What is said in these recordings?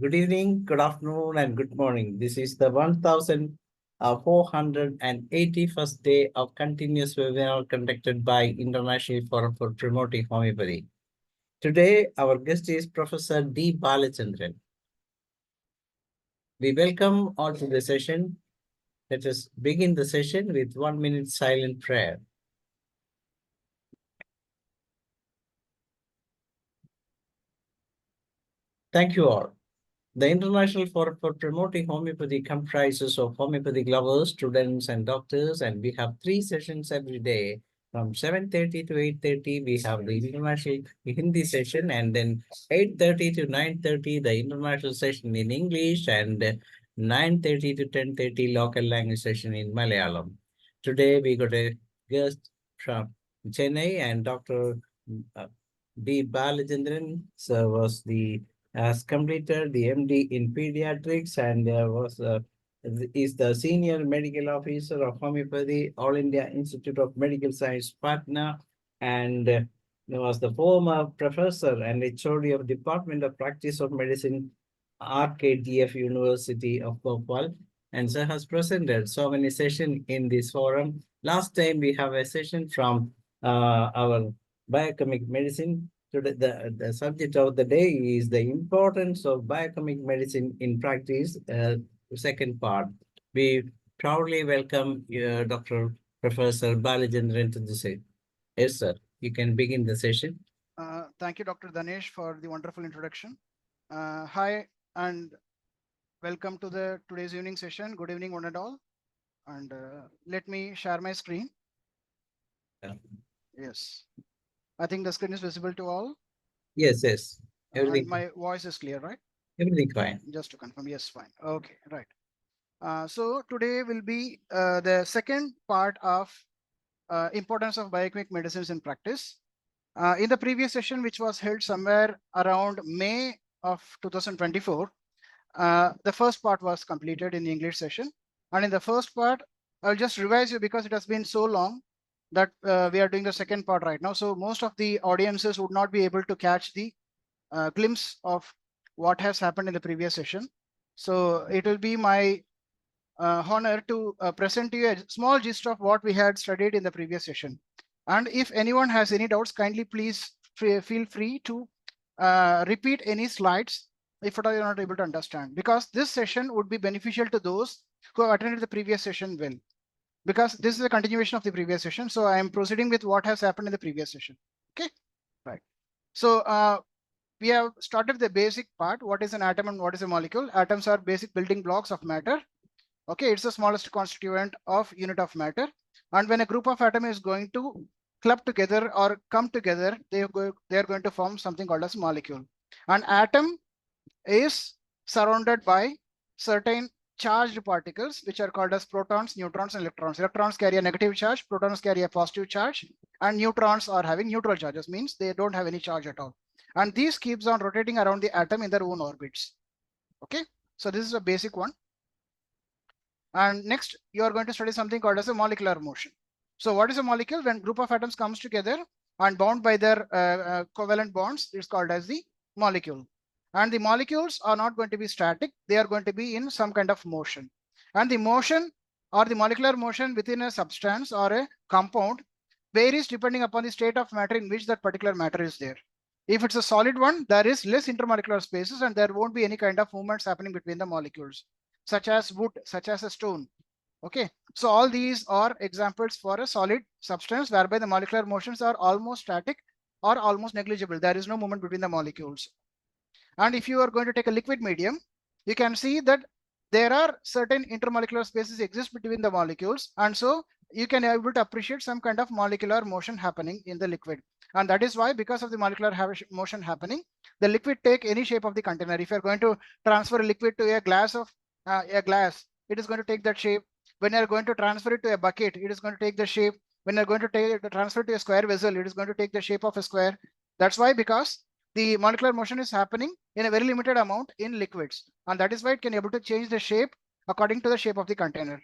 Good evening, good afternoon, and good morning. This is the 1481st day of continuous webinar conducted by International Forum for Promoting Homeopathy. Today, our guest is Professor D. Balachandran. We welcome all to the session. Let us begin the session with 1 minute silent prayer. Thank you all. The International Forum for Promoting Homeopathy comprises of homeopathic lovers, students, and doctors, and we have 3 sessions every day. From 7:30 to 8:30, we have the international Hindi session, and then 8:30 to 9:30, the international session in English, and 9:30 to 10:30, local language session in Malayalam. Today, we got a guest from Chennai, and Dr. D. Balachandran was has completed the MD in Pediatrics and is the Senior Medical Officer of Homeopathy, All India Institute of Medical Science partner, and was the former professor and HOD of Department of Practice of Medicine, RKTF University of Bhopal, and so has presented so many sessions in this forum. Last time we have a session from our biochemic medicine. Today, the subject of the day is the importance of biochemic medicine in practice, second part. We proudly welcome Dr. Professor Balachandran to the session. Yes, sir. You can begin the session. Thank you, Dr. Danesh, for the wonderful introduction. Hi, and welcome to the today's evening session. Good evening, one and all. And let me share my screen. Yeah. Yes. I think the screen is visible to all. Yes, yes. And my voice is clear, right? Everything fine. Just to confirm. Yes, fine. Okay, right. So today will be the second part of importance of biochemic medicines in practice. In the previous session, which was held somewhere around May of 2024, the first part was completed in the English session. And in the first part, I'll just revise you because it has been so long that we are doing the second part right now. So most of the audiences would not be able to catch the glimpse of what has happened in the previous session. So it will be my honor to present to you a small gist of what we had studied in the previous session. And if anyone has any doubts, kindly please feel free to repeat any slides if at all you're not able to understand, because this session would be beneficial to those who have attended the previous session well, because this is a continuation of the previous session. So I am proceeding with what has happened in the previous session. Okay, right. So we have started the basic part. What is an atom and what is a molecule? Atoms are basic building blocks of matter. Okay, it's the smallest constituent of unit of matter. And when a group of atoms is going to club together or come together, they are going to form something called as molecule. An atom is surrounded by certain charged particles, which are called as protons, neutrons, and electrons. Electrons carry a negative charge, protons carry a positive charge, and neutrons are having neutral charges, means they don't have any charge at all. And these keeps on rotating around the atom in their own orbits. Okay, so this is a basic one. And next, you are going to study something called as a molecular motion. So what is a molecule? When group of atoms comes together and bound by their covalent bonds, it's called as the molecule. And the molecules are not going to be static. They are going to be in some kind of motion. And the motion or the molecular motion within a substance or a compound varies depending upon the state of matter in which that particular matter is there. If it's a solid one, there is less intermolecular spaces and there won't be any kind of movements happening between the molecules, such as wood, such as a stone. Okay, so all these are examples for a solid substance whereby the molecular motions are almost static or almost negligible. There is no movement between the molecules. And if you are going to take a liquid medium, you can see that there are certain intermolecular spaces exist between the molecules, and so you can be able to appreciate some kind of molecular motion happening in the liquid. And that is why, because of the molecular motion happening, the liquid take any shape of the container. If you're going to transfer a liquid to a glass of it is going to take that shape. When you're going to transfer it to a bucket, it is going to take the shape. When you're going to transfer it to a square vessel, it is going to take the shape of a square. That's why, because the molecular motion is happening in a very limited amount in liquids, and that is why it can be able to change the shape according to the shape of the container.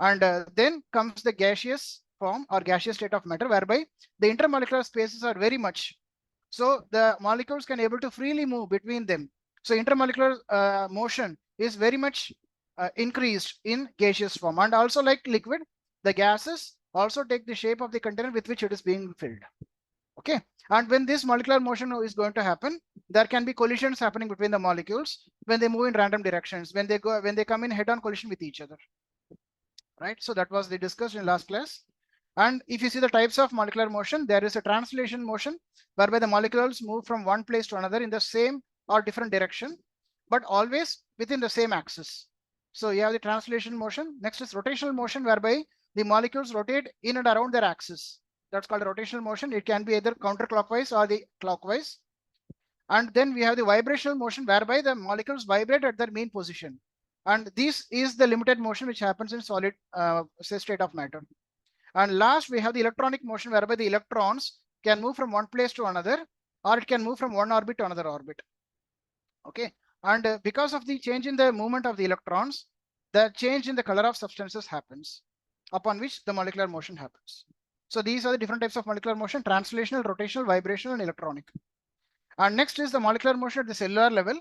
And then comes the gaseous form or gaseous state of matter, whereby the intermolecular spaces are very much. So the molecules can be able to freely move between them. So intermolecular motion is very much increased in gaseous form, and also like liquid, the gases also take the shape of the container with which it is being filled. Okay, and when this molecular motion is going to happen, there can be collisions happening between the molecules when they move in random directions, when they come in head-on collision with each other. Right, so that was the discussion in last class. And if you see the types of molecular motion, there is a translation motion whereby the molecules move from one place to another in the same or different direction, but always within the same axis. So you have the translation motion. Next is rotational motion, whereby the molecules rotate in and around their axis. That's called a rotational motion. It can be either counterclockwise or the clockwise. And then we have the vibrational motion, whereby the molecules vibrate at their mean position. And this is the limited motion which happens in solid state of matter. And last, we have the electronic motion, whereby the electrons can move from one place to another, or it can move from one orbit to another orbit. Okay, and because of the change in the movement of the electrons, the change in the color of substances happens, upon which the molecular motion happens. So these are the different types of molecular motion: translational, rotational, vibrational, and electronic. And next is the molecular motion at the cellular level.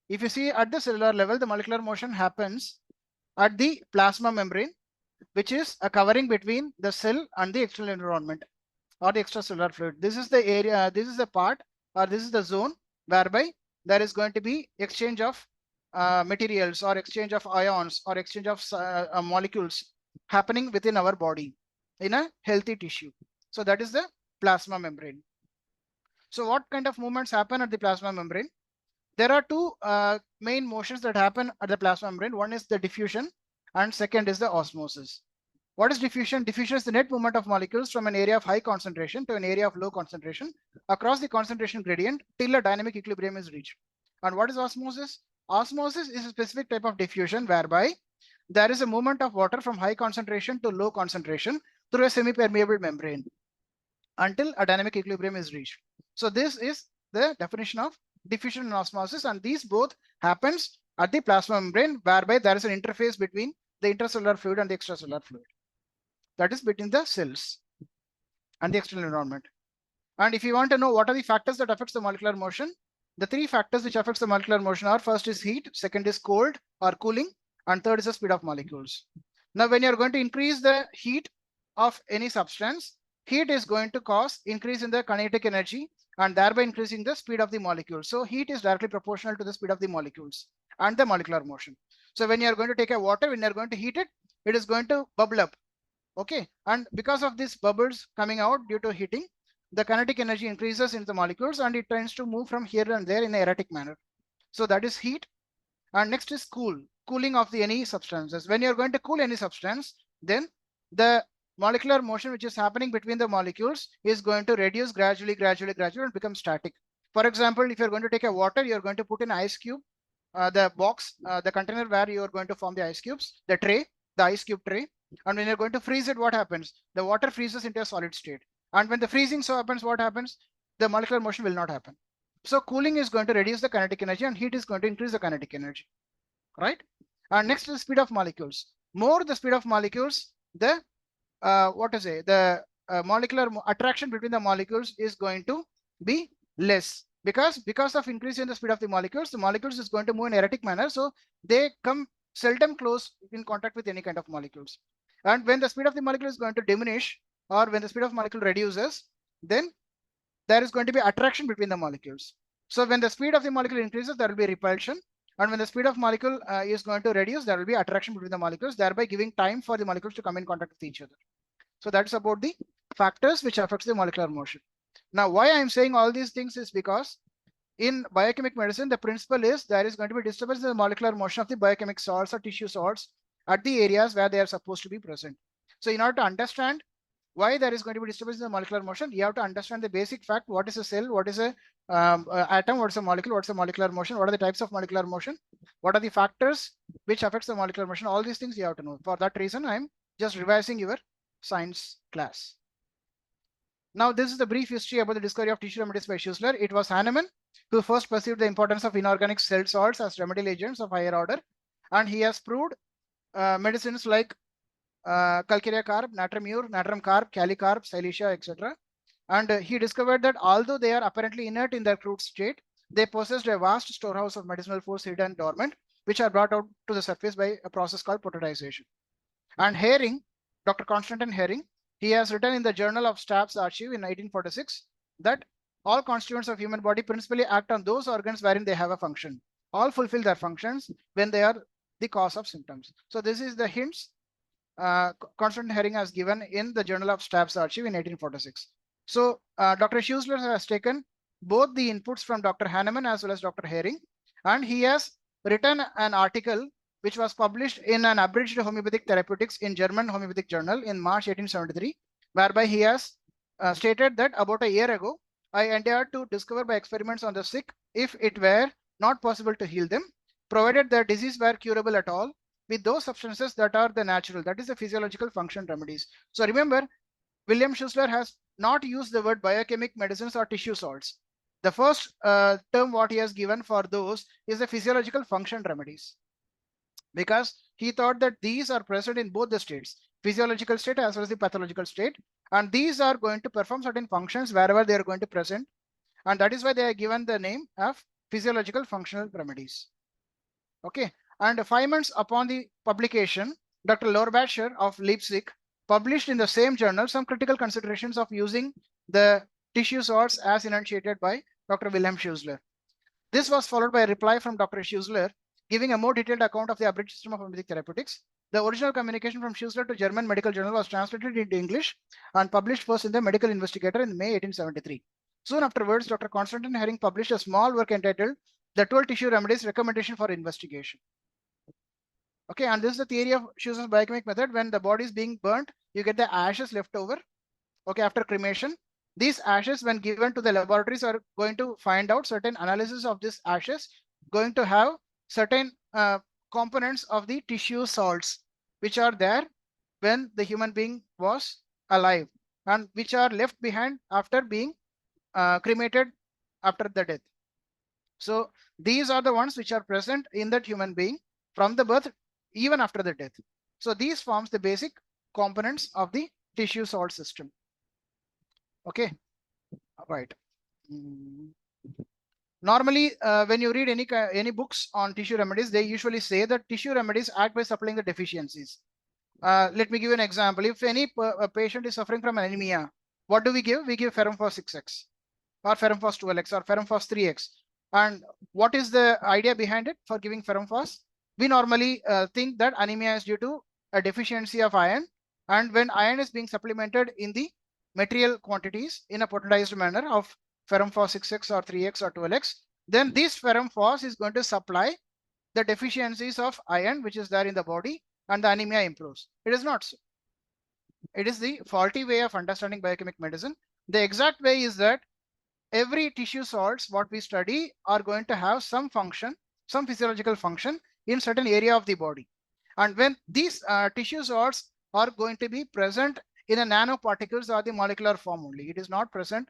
If you see at the cellular level, the molecular motion happens at the plasma membrane, which is a covering between the cell and the external environment or the extracellular fluid. This is the area, this is the part, or this is the zone whereby there is going to be exchange of materials, or exchange of ions, or exchange of molecules happening within our body in a healthy tissue. So that is the plasma membrane. So what kind of movements happen at the plasma membrane? There are two main motions that happen at the plasma membrane. One is the diffusion, and second is the osmosis. What is diffusion? Diffusion is the net movement of molecules from an area of high concentration to an area of low concentration across the concentration gradient till a dynamic equilibrium is reached. And what is osmosis? Osmosis is a specific type of diffusion whereby there is a movement of water from high concentration to low concentration through a semi-permeable membrane until a dynamic equilibrium is reached. So this is the definition of diffusion and osmosis, and these both happens at the plasma membrane, whereby there is an interface between the intracellular fluid and the extracellular fluid. That is between the cells and the external environment. And if you want to know what are the factors that affects the molecular motion, the three factors which affects the molecular motion are: first is heat, second is cold or cooling, and third is the speed of molecules. Now, when you're going to increase the heat of any substance, heat is going to cause increase in the kinetic energy and thereby increasing the speed of the molecule. So heat is directly proportional to the speed of the molecules and the molecular motion. So when you're going to take a water, when you're going to heat it, it is going to bubble up. Okay, and because of these bubbles coming out due to heating, the kinetic energy increases in the molecules and it tends to move from here and there in an erratic manner. So that is heat. And next is cooling of any substances. When you're going to cool any substance, then the molecular motion which is happening between the molecules is going to reduce gradually and become static. For example, if you're going to take a water, you're going to put an ice cube, the box, the container where you're going to form the ice cubes, the tray, the ice cube tray. And when you're going to freeze it, what happens? The water freezes into a solid state. And when the freezing so happens, what happens? The molecular motion will not happen. So cooling is going to reduce the kinetic energy and heat is going to increase the kinetic energy, right? And next is the speed of molecules. More the speed of molecules, the molecular attraction between the molecules is going to be less, because of increase in the speed of the molecules is going to move in erratic manner. So they come seldom close in contact with any kind of molecules. And when the speed of the molecule is going to diminish, or when the speed of molecule reduces, then there is going to be attraction between the molecules. So when the speed of the molecule increases, there will be repulsion. And when the speed of molecule is going to reduce, there will be attraction between the molecules, thereby giving time for the molecules to come in contact with each other. So that's about the factors which affects the molecular motion. Now, why I'm saying all these things is because in biochemic medicine, the principle is there is going to be disturbance in the molecular motion of the biochemic salts or tissue salts at the areas where they are supposed to be present. So in order to understand why there is going to be disturbance in the molecular motion, you have to understand the basic fact: what is a cell, what is a atom, what is a molecule, what is a molecular motion, what are the types of molecular motion, what are the factors which affects the molecular motion. All these things you have to know. For that reason, I'm just revising your science class. Now, this is the brief history about the discovery of tissue remedies by Schussler. It was Hahnemann who first perceived the importance of inorganic cell salts as remedial agents of higher order, and he has proved medicines like calcarea carb, natramure, natrum carb, calicarb, silicea, etc. And he discovered that although they are apparently inert in their crude state, they possessed a vast storehouse of medicinal force hidden dormant, which are brought out to the surface by a process called potentization. And Herring, Dr. Constantine Herring, he has written in the Journal of Staff's Archive in 1846 that all constituents of human body principally act on those organs wherein they have a function. All fulfill their functions when they are the cause of symptoms. So this is the hints Constantine Herring has given in the Journal of Staff's Archive in 1846. So Dr. Schuessler has taken both the inputs from Dr. Hahnemann as well as Dr. Herring, and he has written an article which was published in an abridged homeopathic therapeutics in German Homeopathic Journal in March 1873, whereby he has stated that about a year ago, I endeavored to discover by experiments on the sick if it were not possible to heal them, provided their disease were curable at all, with those substances that are the natural, that is the physiological function remedies. So remember, William Schuessler has not used the word biochemic medicines or tissue salts. The first term what he has given for those is the physiological function remedies, because he thought that these are present in both the states, physiological state as well as the pathological state, and these are going to perform certain functions wherever they are going to present, and that is why they are given the name of physiological functional remedies. Okay, and 5 months upon the publication, Dr. Lorbacher of Leipzig published in the same journal some critical considerations of using the tissue salts as enunciated by Dr. Wilhelm Schuessler. This was followed by a reply from Dr. Schuessler giving a more detailed account of the abridged system of homeopathic therapeutics. The original communication from Schuessler to German Medical Journal was translated into English and published first in the Medical Investigator in May 1873. Soon afterwards, Dr. Constantine Herring published a small work entitled The 12 Tissue Remedies Recommendation for Investigation. Okay, and this is the theory of Schuessler's biochemic method. When the body is being burnt, you get the ashes left over. Okay, after cremation, these ashes, when given to the laboratories, are going to find out certain analysis of these ashes, going to have certain components of the tissue salts, which are there when the human being was alive and which are left behind after being cremated after the death. So these are the ones which are present in that human being from the birth, even after the death. So these forms the basic components of the tissue salt system. Okay, right. Normally, when you read any books on tissue remedies, they usually say that tissue remedies act by supplying the deficiencies. Let me give you an example. If any patient is suffering from anemia, what do we give? We give ferrum phos 6x or ferrum phos 12x or ferrum phos 3x. And what is the idea behind it for giving ferrum phos? We normally think that anemia is due to a deficiency of iron, and when iron is being supplemented in the material quantities in a potentized manner of ferrum phos 6x or 3x or 12x, then this ferrum phos is going to supply the deficiencies of iron which is there in the body, and the anemia improves. It is not so. It is the faulty way of understanding biochemic medicine. The exact way is that every tissue salts what we study are going to have some function, some physiological function in certain area of the body. And when these tissue salts are going to be present in a nanoparticles or the molecular form only, it is not present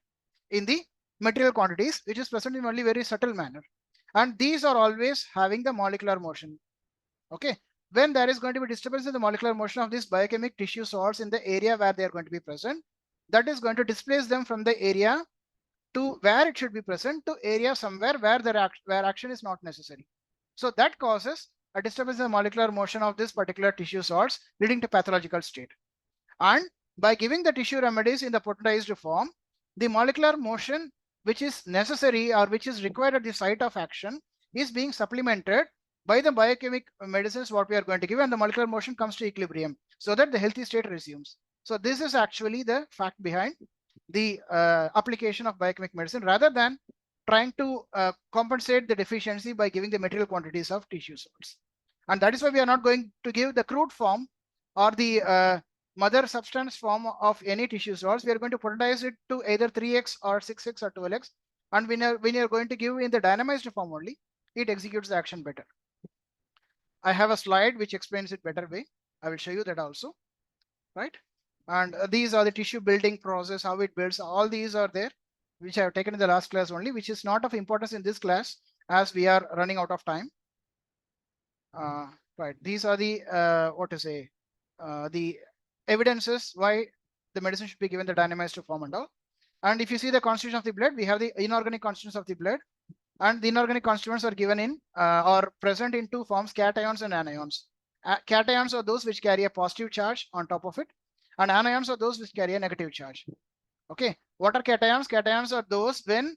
in the material quantities, which is present in only very subtle manner. And these are always having the molecular motion. Okay, when there is going to be disturbance in the molecular motion of these biochemic tissue salts in the area where they are going to be present, that is going to displace them from the area to where it should be present to area somewhere where action is not necessary. So that causes a disturbance in the molecular motion of this particular tissue salts, leading to pathological state. And by giving the tissue remedies in the potentized form, the molecular motion which is necessary or which is required at the site of action is being supplemented by the biochemic medicines what we are going to give, and the molecular motion comes to equilibrium so that the healthy state resumes. So this is actually the fact behind the application of biochemic medicine, rather than trying to compensate the deficiency by giving the material quantities of tissue salts. And that is why we are not going to give the crude form or the mother substance form of any tissue salts. We are going to potentize it to either 3x or 6x or 12x. And when you are going to give in the dynamized form only, it executes the action better. I have a slide which explains it better way. I will show you that also, right? And these are the tissue building process, how it builds. All these are there, which I have taken in the last class only, which is not of importance in this class as we are running out of time. Right, these are the the evidences why the medicine should be given the dynamized form and all. And if you see the constitution of the blood, we have the inorganic constituents of the blood. And the inorganic constituents are given in or present in two forms, cations and anions. Cations are those which carry a positive charge on top of it, and anions are those which carry a negative charge. Okay, what are cations? Cations are those when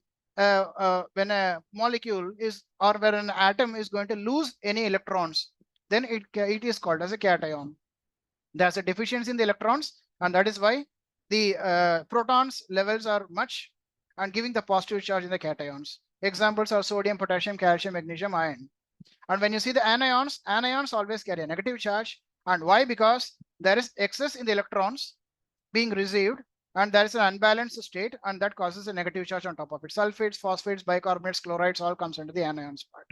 a molecule is, or when an atom is going to lose any electrons, then it is called as a cation. There's a deficiency in the electrons, and that is why the protons levels are much and giving the positive charge in the cations. Examples are sodium, potassium, calcium, magnesium, iron. And when you see the anions, anions always carry a negative charge. And why? Because there is excess in the electrons being received, and there is an unbalanced state, and that causes a negative charge on top of it. Sulfates, phosphates, bicarbonates, chlorides all comes into the anions part,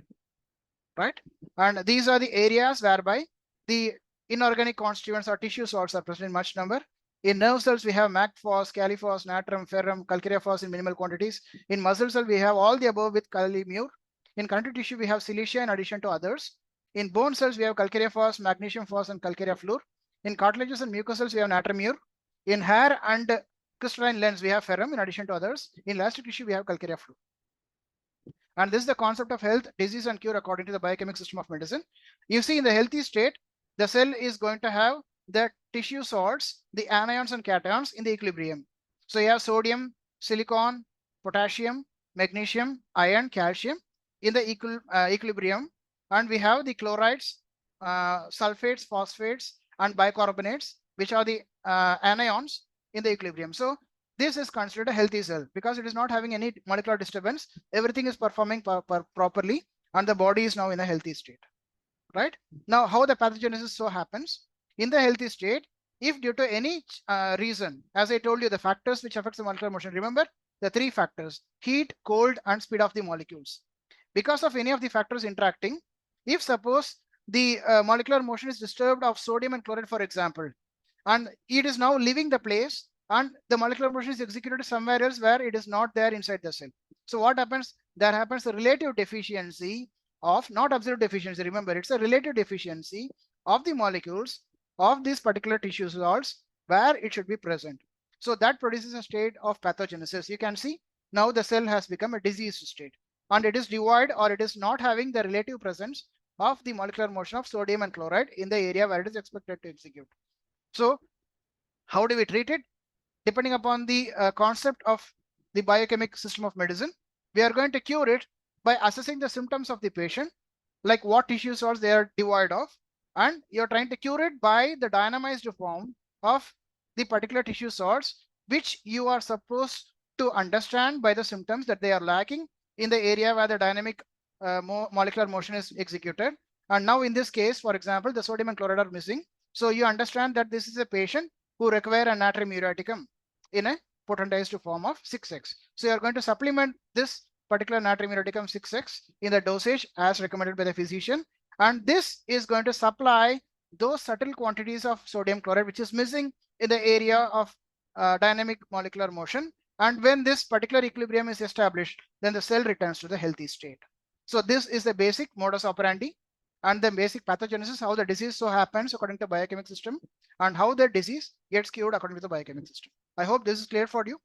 right? And these are the areas whereby the inorganic constituents or tissue salts are present in much number. In nerve cells, we have MACPHOS, CaliPhos, natrum, ferrum, calcareophos in minimal quantities. In muscle cell, we have all the above with calimure. In connective tissue, we have silicia in addition to others. In bone cells, we have calcareophos, magnesium phos, and calcarea fluor. In cartilages and mucosals, we have natriumure. In hair and crystalline lens, we have ferrum in addition to others. In elastic tissue, we have calcarea fluor. And this is the concept of health, disease, and cure according to the biochemic system of medicine. You see, in the healthy state, the cell is going to have the tissue salts, the anions and cations in the equilibrium. So you have sodium, silicon, potassium, magnesium, iron, calcium in the equilibrium. And we have the chlorides, sulfates, phosphates, and bicarbonates, which are the anions in the equilibrium. So this is considered a healthy cell because it is not having any molecular disturbance. Everything is performing properly, and the body is now in a healthy state, right? Now, how the pathogenesis so happens? In the healthy state, if due to any reason, as I told you, the factors which affects the molecular motion, remember the three factors: heat, cold, and speed of the molecules. Because of any of the factors interacting, if suppose the molecular motion is disturbed of sodium and chloride, for example, and it is now leaving the place, and the molecular motion is executed somewhere else where it is not there inside the cell. So what happens? There happens a relative deficiency of, not absolute deficiency, remember it's a relative deficiency of the molecules of these particular tissue salts where it should be present. So that produces a state of pathogenesis. You can see now the cell has become a diseased state, and it is devoid, or it is not having the relative presence of the molecular motion of sodium and chloride in the area where it is expected to execute. So how do we treat it? Depending upon the concept of the biochemic system of medicine, we are going to cure it by assessing the symptoms of the patient, like what tissue salts they are devoid of, and you're trying to cure it by the dynamized form of the particular tissue salts, which you are supposed to understand by the symptoms that they are lacking in the area where the dynamic molecular motion is executed. And now in this case, for example, the sodium and chloride are missing. So you understand that this is a patient who require a natrium muriaticum in a potentized form of 6x. So you are going to supplement this particular natrium muriaticum 6x in the dosage as recommended by the physician. And this is going to supply those subtle quantities of sodium chloride which is missing in the area of dynamic molecular motion. And when this particular equilibrium is established, then the cell returns to the healthy state. So this is the basic modus operandi and the basic pathogenesis, how the disease so happens according to biochemic system, and how the disease gets cured according to the biochemic system. I hope this is clear for you.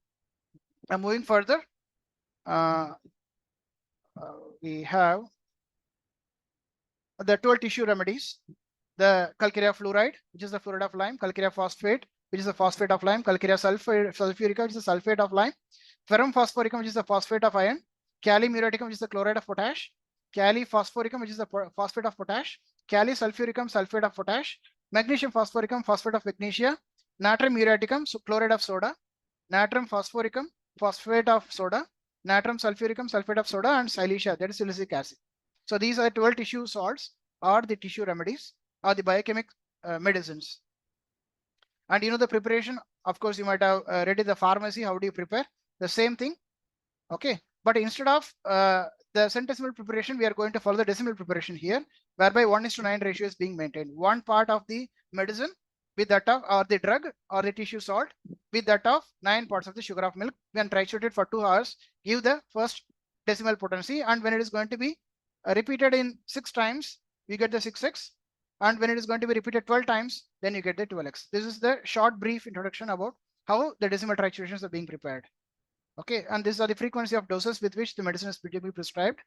I'm moving further. We have the 12 tissue remedies: the calcarea fluoride, which is the fluoride of lime; calcarea phosphate, which is the phosphate of lime; calcarea sulfurica, which is the sulfate of lime; ferrum phosphoricum, which is the phosphate of iron; kali muriaticum, which is the chloride of potash; kali phosphoricum, which is the phosphate of potash; kali sulfuricum, sulfate of potash; magnesium phosphoricum, phosphate of magnesia; natrium muriaticum, so chloride of soda; natrium phosphoricum, phosphate of soda; natrium sulfuricum, sulfate of soda; and silicia, that is silicic acid. So these are the 12 tissue salts or the tissue remedies or the biochemic medicines. And you know the preparation, of course, you might have read in the pharmacy, how do you prepare? The same thing. Okay, but instead of the centesimal preparation, we are going to follow the decimal preparation here, whereby 1:9 ratio is being maintained. One part of the medicine with that of, or the drug or the tissue salt with that of 9 parts of the sugar of milk. When triturate for 2 hours, give the first decimal potency, and when it is going to be repeated in 6 times, you get the 6x, and when it is going to be repeated 12 times, then you get the 12x. This is the short brief introduction about how the decimal triturations are being prepared. Okay, and these are the frequency of doses with which the medicine is to be prescribed.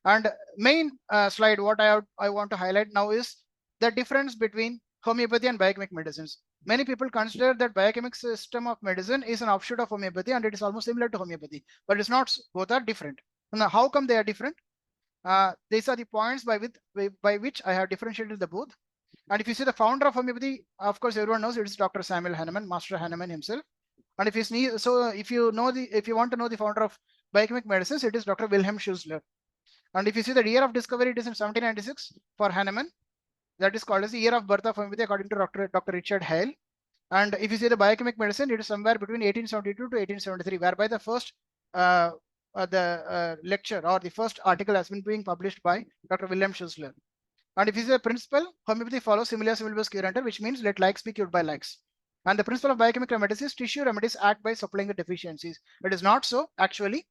And main slide, what I want to highlight now is the difference between homeopathy and biochemic medicines. Many people consider that biochemic system of medicine is an offshoot of homeopathy and it is almost similar to homeopathy, but it's not. Both are different. Now, how come they are different? These are the points by which I have differentiated the both. And if you see the founder of homeopathy, of course, everyone knows it is Dr. Samuel Hahnemann, Master Hahnemann himself. And if you want to know the founder of biochemic medicines, it is Dr. Wilhelm Schussler. And if you see the year of discovery, it is in 1796 for Hahnemann. That is called as the year of birth of homeopathy according to Dr. Richard Hale. And if you see the biochemic medicine, it is somewhere between 1872 to 1873, whereby the first lecture or the first article has been being published by Dr. Wilhelm Schussler. And if you see the principle, homeopathy follows similia similibus curanter, which means let likes be cured by likes. And the principle of biochemical remedies is tissue remedies act by supplying the deficiencies. It is not so, actually.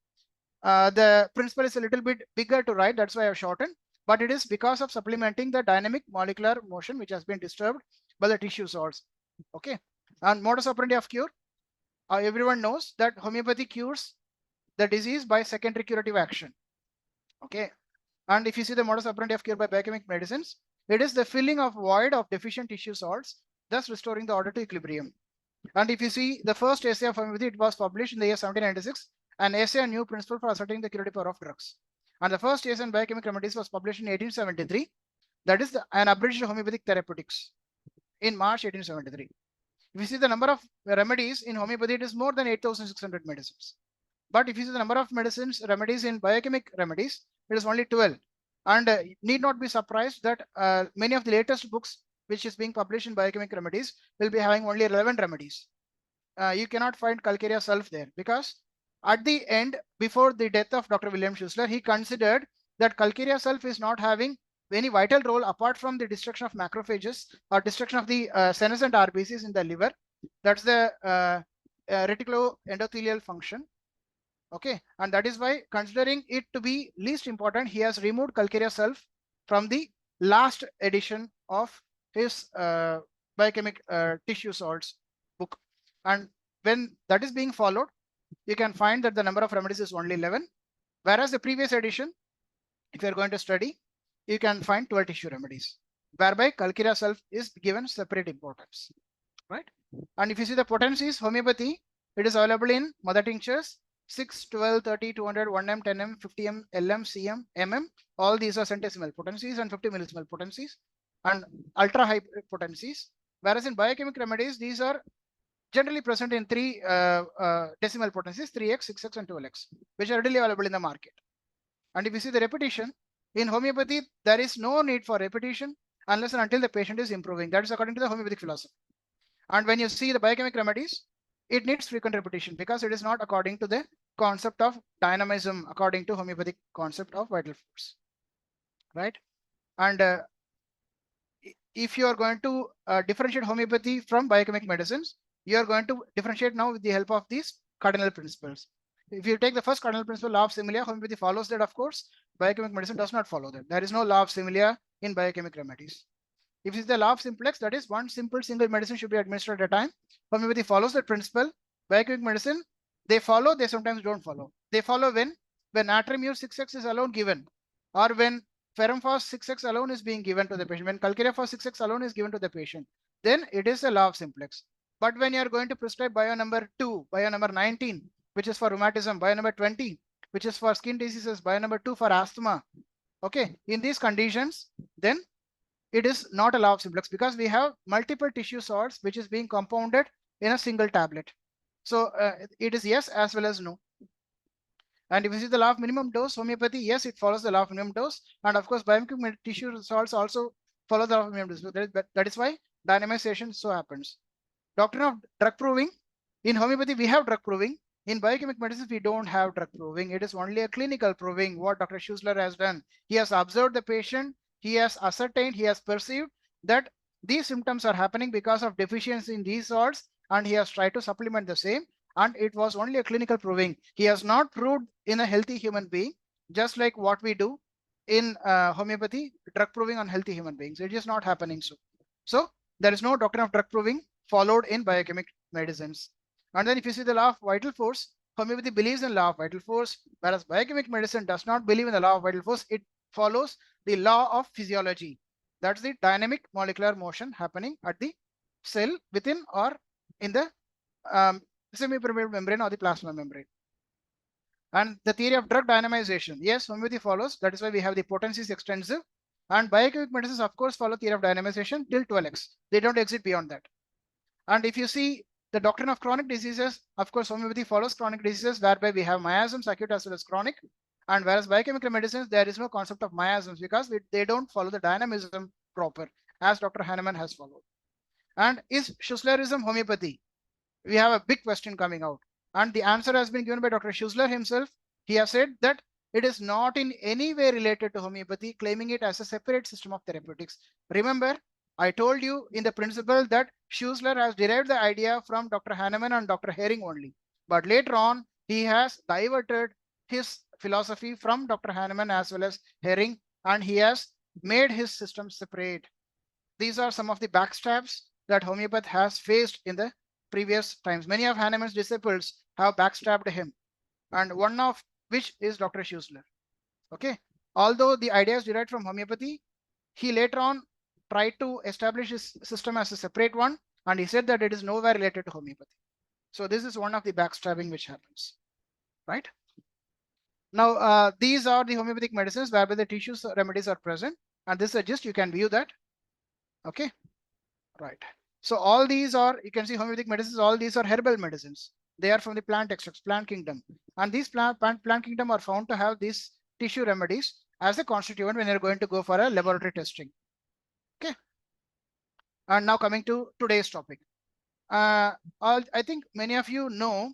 The principle is a little bit bigger to write, that's why I've shortened, but it is because of supplementing the dynamic molecular motion which has been disturbed by the tissue salts. Okay, and modus operandi of cure, everyone knows that homeopathy cures the disease by secondary curative action. Okay, and if you see the modus operandi of cure by biochemic medicines, it is the filling of void of deficient tissue salts, thus restoring the order to equilibrium. And if you see the first essay of homeopathy, it was published in the year 1796, an essay on new principle for ascertaining the curative power of drugs. And the first essay on biochemical remedies was published in 1873. That is an abridged homeopathic therapeutics in March 1873. If you see the number of remedies in homeopathy, it is more than 8,600 medicines. But if you see the number of remedies in biochemic remedies, it is only 12. And need not be surprised that many of the latest books which is being published in biochemic remedies will be having only 11 remedies. You cannot find Calcarea sulf there because at the end, before the death of Dr. William Schussler, he considered that Calcarea sulf is not having any vital role apart from the destruction of macrophages or destruction of the senescent RBCs in the liver. That's the reticuloendothelial function. Okay, and that is why, considering it to be least important, he has removed Calcarea sulf from the last edition of his biochemic tissue salts book. And when that is being followed, you can find that the number of remedies is only 11, whereas the previous edition, if you are going to study, you can find 12 tissue remedies, whereby Calcarea sulf is given separate importance, right? And if you see the potencies, homeopathy, it is available in mother tinctures, 6, 12, 30, 200, 1M, 10M, 50M, LM, CM, MM. All these are centesimal potencies and 50 millisimal potencies and ultra high potencies. Whereas in biochemic remedies, these are generally present in 3 decimal potencies, 3x, 6x, and 12x, which are readily available in the market. And if you see the repetition, in homeopathy, there is no need for repetition unless and until the patient is improving. That is according to the homeopathic philosophy. And when you see the biochemic remedies, it needs frequent repetition because it is not according to the concept of dynamism, according to homeopathic concept of vital force, right? And if you are going to differentiate homeopathy from biochemic medicines, you are going to differentiate now with the help of these cardinal principles. If you take the first cardinal principle, law of similia, homeopathy follows that, of course. Biochemic medicine does not follow that. There is no law of similia in biochemic remedies. If it's the law of simplex, that is one simple single medicine should be administered at a time. Homeopathy follows that principle. Biochemic medicine, they follow, they sometimes don't follow. They follow when Natrimur 6x is alone given, or when Ferrum phos 6x alone is being given to the patient. When Calcarea phos 6x alone is given to the patient, then it is a law of simplex. But when you are going to prescribe bio number 2, bio number 19, which is for rheumatism, bio number 20, which is for skin diseases, bio number 2 for asthma, okay, in these conditions, then it is not a law of simplex because we have multiple tissue salts which is being compounded in a single tablet. So it is yes as well as no. And if you see the law of minimum dose, homeopathy, yes, it follows the law of minimum dose. And of course, biochemical tissue salts also follow the law of minimum dose. So that is why dynamization so happens. Doctrine of drug proving. In homeopathy, we have drug proving. In biochemic medicine, we don't have drug proving. It is only a clinical proving what Dr. Schussler has done. He has observed the patient. He has ascertained, he has perceived that these symptoms are happening because of deficiency in these salts, and he has tried to supplement the same. And it was only a clinical proving. He has not proved in a healthy human being, just like what we do in homeopathy, drug proving on healthy human beings. It is not happening so. So there is no doctrine of drug proving followed in biochemic medicines. And then if you see the law of vital force, homeopathy believes in law of vital force, whereas biochemic medicine does not believe in the law of vital force. It follows the law of physiology. That's the dynamic molecular motion happening at the cell within or in the semi-permeable membrane or the plasma membrane. And the theory of drug dynamization. Yes, homeopathy follows. That is why we have the potency is extensive. And biochemic medicines, of course, follow theory of dynamization till 12x. They don't exit beyond that. And if you see the doctrine of chronic diseases, of course, homeopathy follows chronic diseases, whereby we have miasms, acute as well as chronic. And whereas biochemical medicines, there is no concept of miasms because they don't follow the dynamism proper, as Dr. Hahnemann has followed. And is Schusslerism homeopathy? We have a big question coming out. And the answer has been given by Dr. Schussler himself. He has said that it is not in any way related to homeopathy, claiming it as a separate system of therapeutics. Remember, I told you in the principle that Schussler has derived the idea from Dr. Hahnemann and Dr. Hering only. But later on, he has diverted his philosophy from Dr. Hahnemann as well as Hering, and he has made his system separate. These are some of the backstabs that homeopath has faced in the previous times. Many of Hahnemann's disciples have backstabbed him, and one of which is Dr. Schussler. Okay, although the idea is derived from homeopathy, he later on tried to establish his system as a separate one, and he said that it is nowhere related to homeopathy. So this is one of the backstabbing which happens, right? Now, these are the homeopathic medicines whereby the tissues remedies are present, and this is a gist. You can view that. Okay, right. So all these are, you can see homeopathic medicines, all these are herbal medicines. They are from the plant extracts, plant kingdom. And these plant kingdom are found to have these tissue remedies as a constituent when you're going to go for a laboratory testing. Okay. And now coming to today's topic. I think many of you know,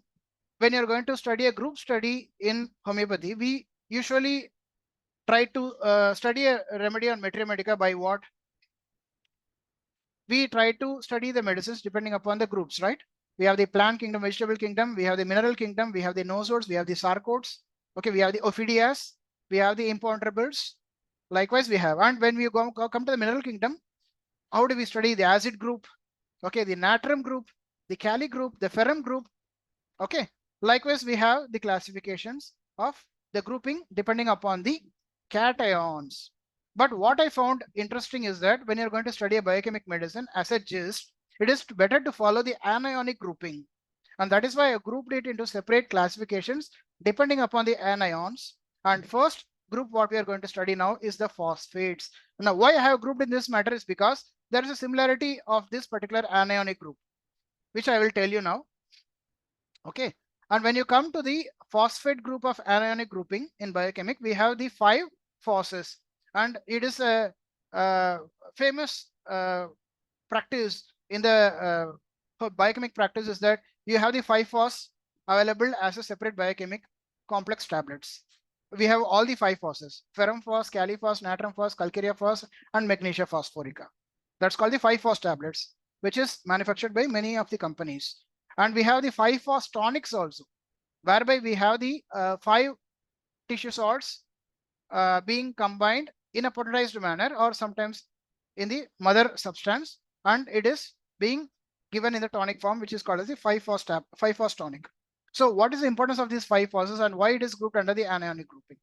when you're going to study a group study in homeopathy, we usually try to study a remedy on materia medica by what? We try to study the medicines depending upon the groups, right? We have the plant kingdom, vegetable kingdom, we have the mineral kingdom, we have the nosodes, we have the sarcodes, okay, we have the ophidias, we have the imponderables. Likewise, we have, and when we come to the mineral kingdom, how do we study the acid group? Okay, the natrum group, the kali group, the ferrum group. Okay, likewise, we have the classifications of the grouping depending upon the cations. But what I found interesting is that when you're going to study a biochemic medicine as a gist, it is better to follow the anionic grouping. And that is why I grouped it into separate classifications depending upon the anions. And first group what we are going to study now is the phosphates. Now, why I have grouped in this matter is because there is a similarity of this particular anionic group, which I will tell you now. Okay. And when you come to the phosphate group of anionic grouping in biochemic, we have the 5 phoses. And it is a famous practice in the biochemic practice is that you have the 5 phos available as a separate biochemic complex tablets. We have all the 5 phoses: ferrum phos, kali phos, natrum phos, calcarea phos, and magnesia phosphorica. That's called the 5 phos tablets, which is manufactured by many of the companies. And we have the 5 phos tonics also, whereby we have the 5 tissue salts being combined in a potentized manner or sometimes in the mother substance, and it is being given in the tonic form, which is called as the 5 phos tonic. So what is the importance of these 5 phoses and why it is grouped under the anionic grouping?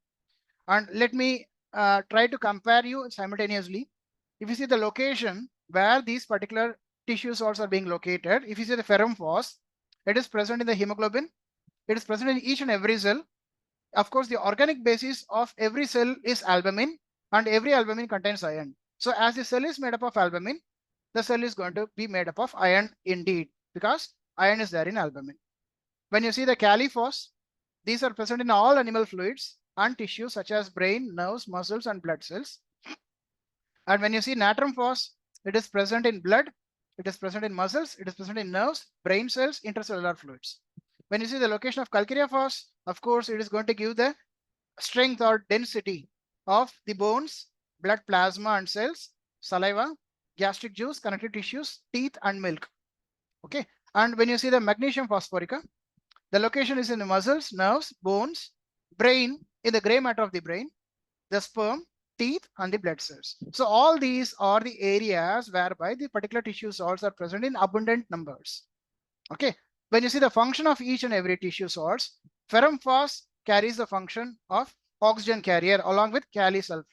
And let me try to compare you simultaneously. If you see the location where these particular tissue salts are being located, if you see the ferrum phos, it is present in the hemoglobin. It is present in each and every cell. Of course, the organic basis of every cell is albumin, and every albumin contains iron. So as the cell is made up of albumin, the cell is going to be made up of iron indeed, because iron is there in albumin. When you see the kali phos, these are present in all animal fluids and tissues such as brain, nerves, muscles, and blood cells. And when you see natrum phos, it is present in blood, it is present in muscles, it is present in nerves, brain cells, intercellular fluids. When you see the location of calcarea phos, of course, it is going to give the strength or density of the bones, blood plasma and cells, saliva, gastric juice, connective tissues, teeth, and milk. Okay. And when you see the magnesium phosphorica, the location is in the muscles, nerves, bones, brain, in the gray matter of the brain, the sperm, teeth, and the blood cells. So all these are the areas whereby the particular tissue salts are present in abundant numbers. Okay. when you see the function of each and every tissue salts, ferrum phos carries the function of oxygen carrier along with Kalisulf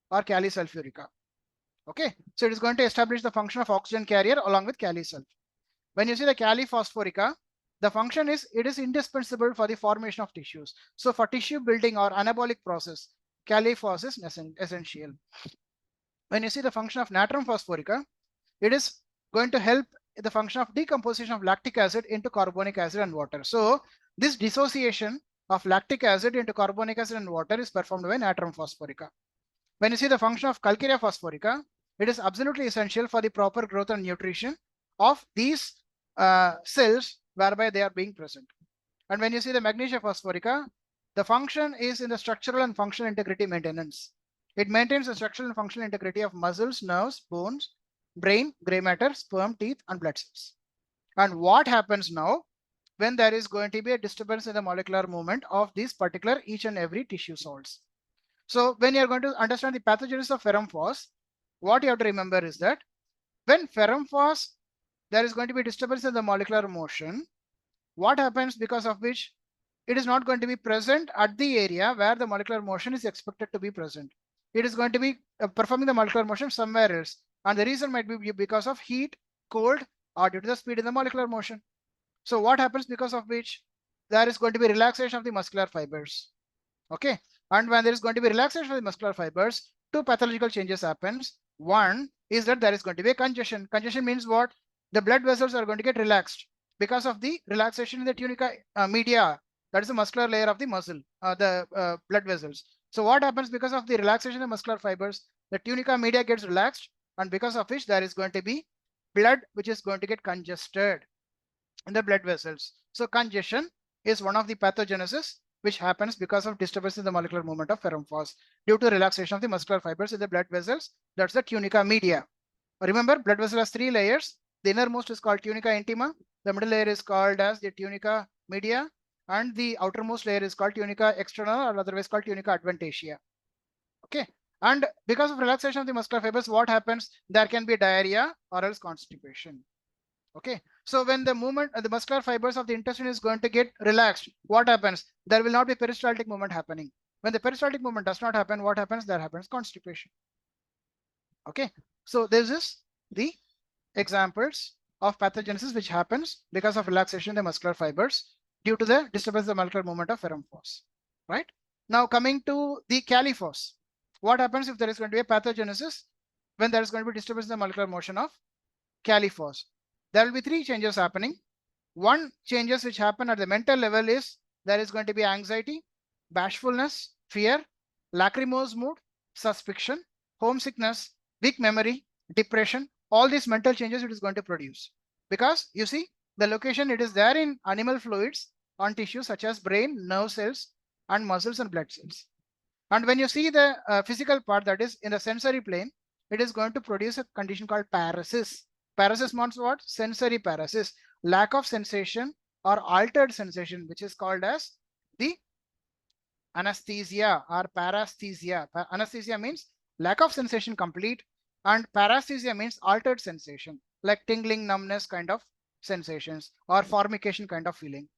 or Kalisulfurica. Okay, so it is going to establish the function of oxygen carrier along with Kalisulf. When you see the Kaliphosphorica, the function is it is indispensable for the formation of tissues. So for tissue building or anabolic process, Kaliphos is essential. When you see the function of natrum phosphorica, it is going to help the function of decomposition of lactic acid into carbonic acid and water. So this dissociation of lactic acid into carbonic acid and water is performed by natrum phosphorica. When you see the function of calcarea phosphorica, it is absolutely essential for the proper growth and nutrition of these cells whereby they are being present. And when you see the magnesia phosphorica, the function is in the structural and functional integrity maintenance. It maintains the structural and functional integrity of muscles, nerves, bones, brain, gray matter, sperm, teeth, and blood cells. And what happens now when there is going to be a disturbance in the molecular movement of these particular each and every tissue salts? So when you're going to understand the pathogenesis of ferrum phos, what you have to remember is that when ferrum phos, there is going to be disturbance in the molecular motion. What happens because of which it is not going to be present at the area where the molecular motion is expected to be present. It is going to be performing the molecular motion somewhere else. And the reason might be because of heat, cold, or due to the speed in the molecular motion. So what happens because of which there is going to be relaxation of the muscular fibers. Okay. And when there is going to be relaxation of the muscular fibers, two pathological changes happens. One is that there is going to be a congestion. Congestion means what? The blood vessels are going to get relaxed because of the relaxation in the tunica media. That is the muscular layer of the muscle, the blood vessels. So what happens because of the relaxation of the muscular fibers? The tunica media gets relaxed, and because of which there is going to be blood which is going to get congested in the blood vessels. So congestion is one of the pathogenesis which happens because of disturbance in the molecular movement of ferrum phos due to relaxation of the muscular fibers in the blood vessels. That's the tunica media. Remember, blood vessel has three layers. The innermost is called tunica intima. The middle layer is called as the tunica media, and the outermost layer is called tunica externa, or otherwise called tunica adventitia. Okay. And because of relaxation of the muscular fibers, what happens? There can be diarrhea or else constipation. Okay. So when the movement, the muscular fibers of the intestine is going to get relaxed, what happens? There will not be peristaltic movement happening. When the peristaltic movement does not happen, what happens? There happens constipation. Okay. So this is the examples of pathogenesis which happens because of relaxation of the muscular fibers due to the disturbance of the molecular movement of ferrum phos. Right. Now coming to the Kaliphos. What happens if there is going to be a pathogenesis when there is going to be disturbance in the molecular motion of Kaliphos? There will be three changes happening. One changes which happen at the mental level is there is going to be anxiety, bashfulness, fear, lachrymose mood, suspicion, homesickness, weak memory, depression. All these mental changes it is going to produce. Because you see the location it is there in animal fluids on tissues such as brain, nerve cells, and muscles and blood cells. And when you see the physical part, that is in the sensory plane, it is going to produce a condition called paresis. Paresis means what? Sensory paresis, lack of sensation or altered sensation, which is called as the anesthesia or paresthesia. Anesthesia means lack of sensation complete, and paresthesia means altered sensation, like tingling, numbness kind of sensations or formication kind of feeling.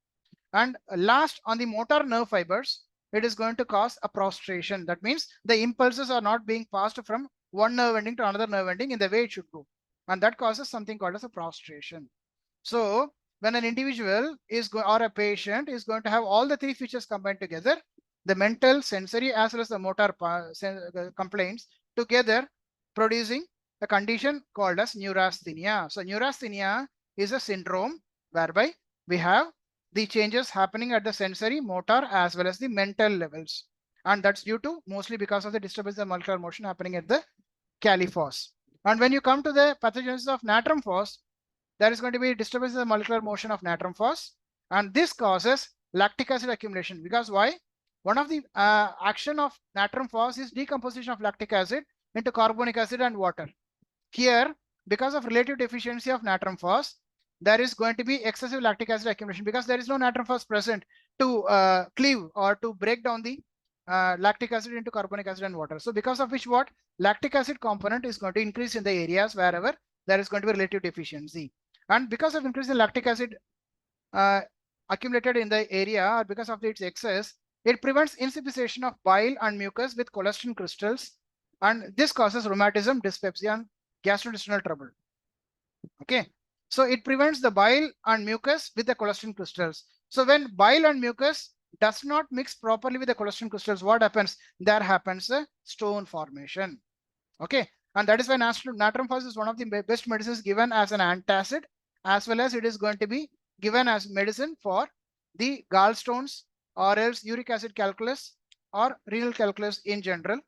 And last, on the motor nerve fibers, it is going to cause a prostration. That means the impulses are not being passed from one nerve ending to another nerve ending in the way it should go. And that causes something called as a prostration. So when an individual is or a patient is going to have all the three features combined together, the mental, sensory, as well as the motor complaints together, producing a condition called as neurasthenia. So neurasthenia is a syndrome whereby we have the changes happening at the sensory, motor, as well as the mental levels. And that's due to mostly because of the disturbance of molecular motion happening at the Kaliphos. And when you come to the pathogenesis of natrum phos, there is going to be disturbance in the molecular motion of natrum phos. And this causes lactic acid accumulation. Because why? One of the action of natrum phos is decomposition of lactic acid into carbonic acid and water. Here, because of relative deficiency of natrum phos, there is going to be excessive lactic acid accumulation because there is no natrum phos present to cleave or to break down the lactic acid into carbonic acid and water. So because of which what? Lactic acid component is going to increase in the areas wherever there is going to be relative deficiency. And because of increase in lactic acid accumulated in the area, or because of its excess, it prevents insufficiency of bile and mucus with collagen crystals, and this causes rheumatism, dyspepsia, and gastrointestinal trouble. Okay, so it prevents the bile and mucus with the collagen crystals. So when bile and mucus does not mix properly with the collagen crystals, what happens? There happens a stone formation. Okay, and that is why natrum phos is one of the best medicines given as an antacid, as well as it is going to be given as medicine for the gallstones, or else uric acid calculus, or renal calculus in general.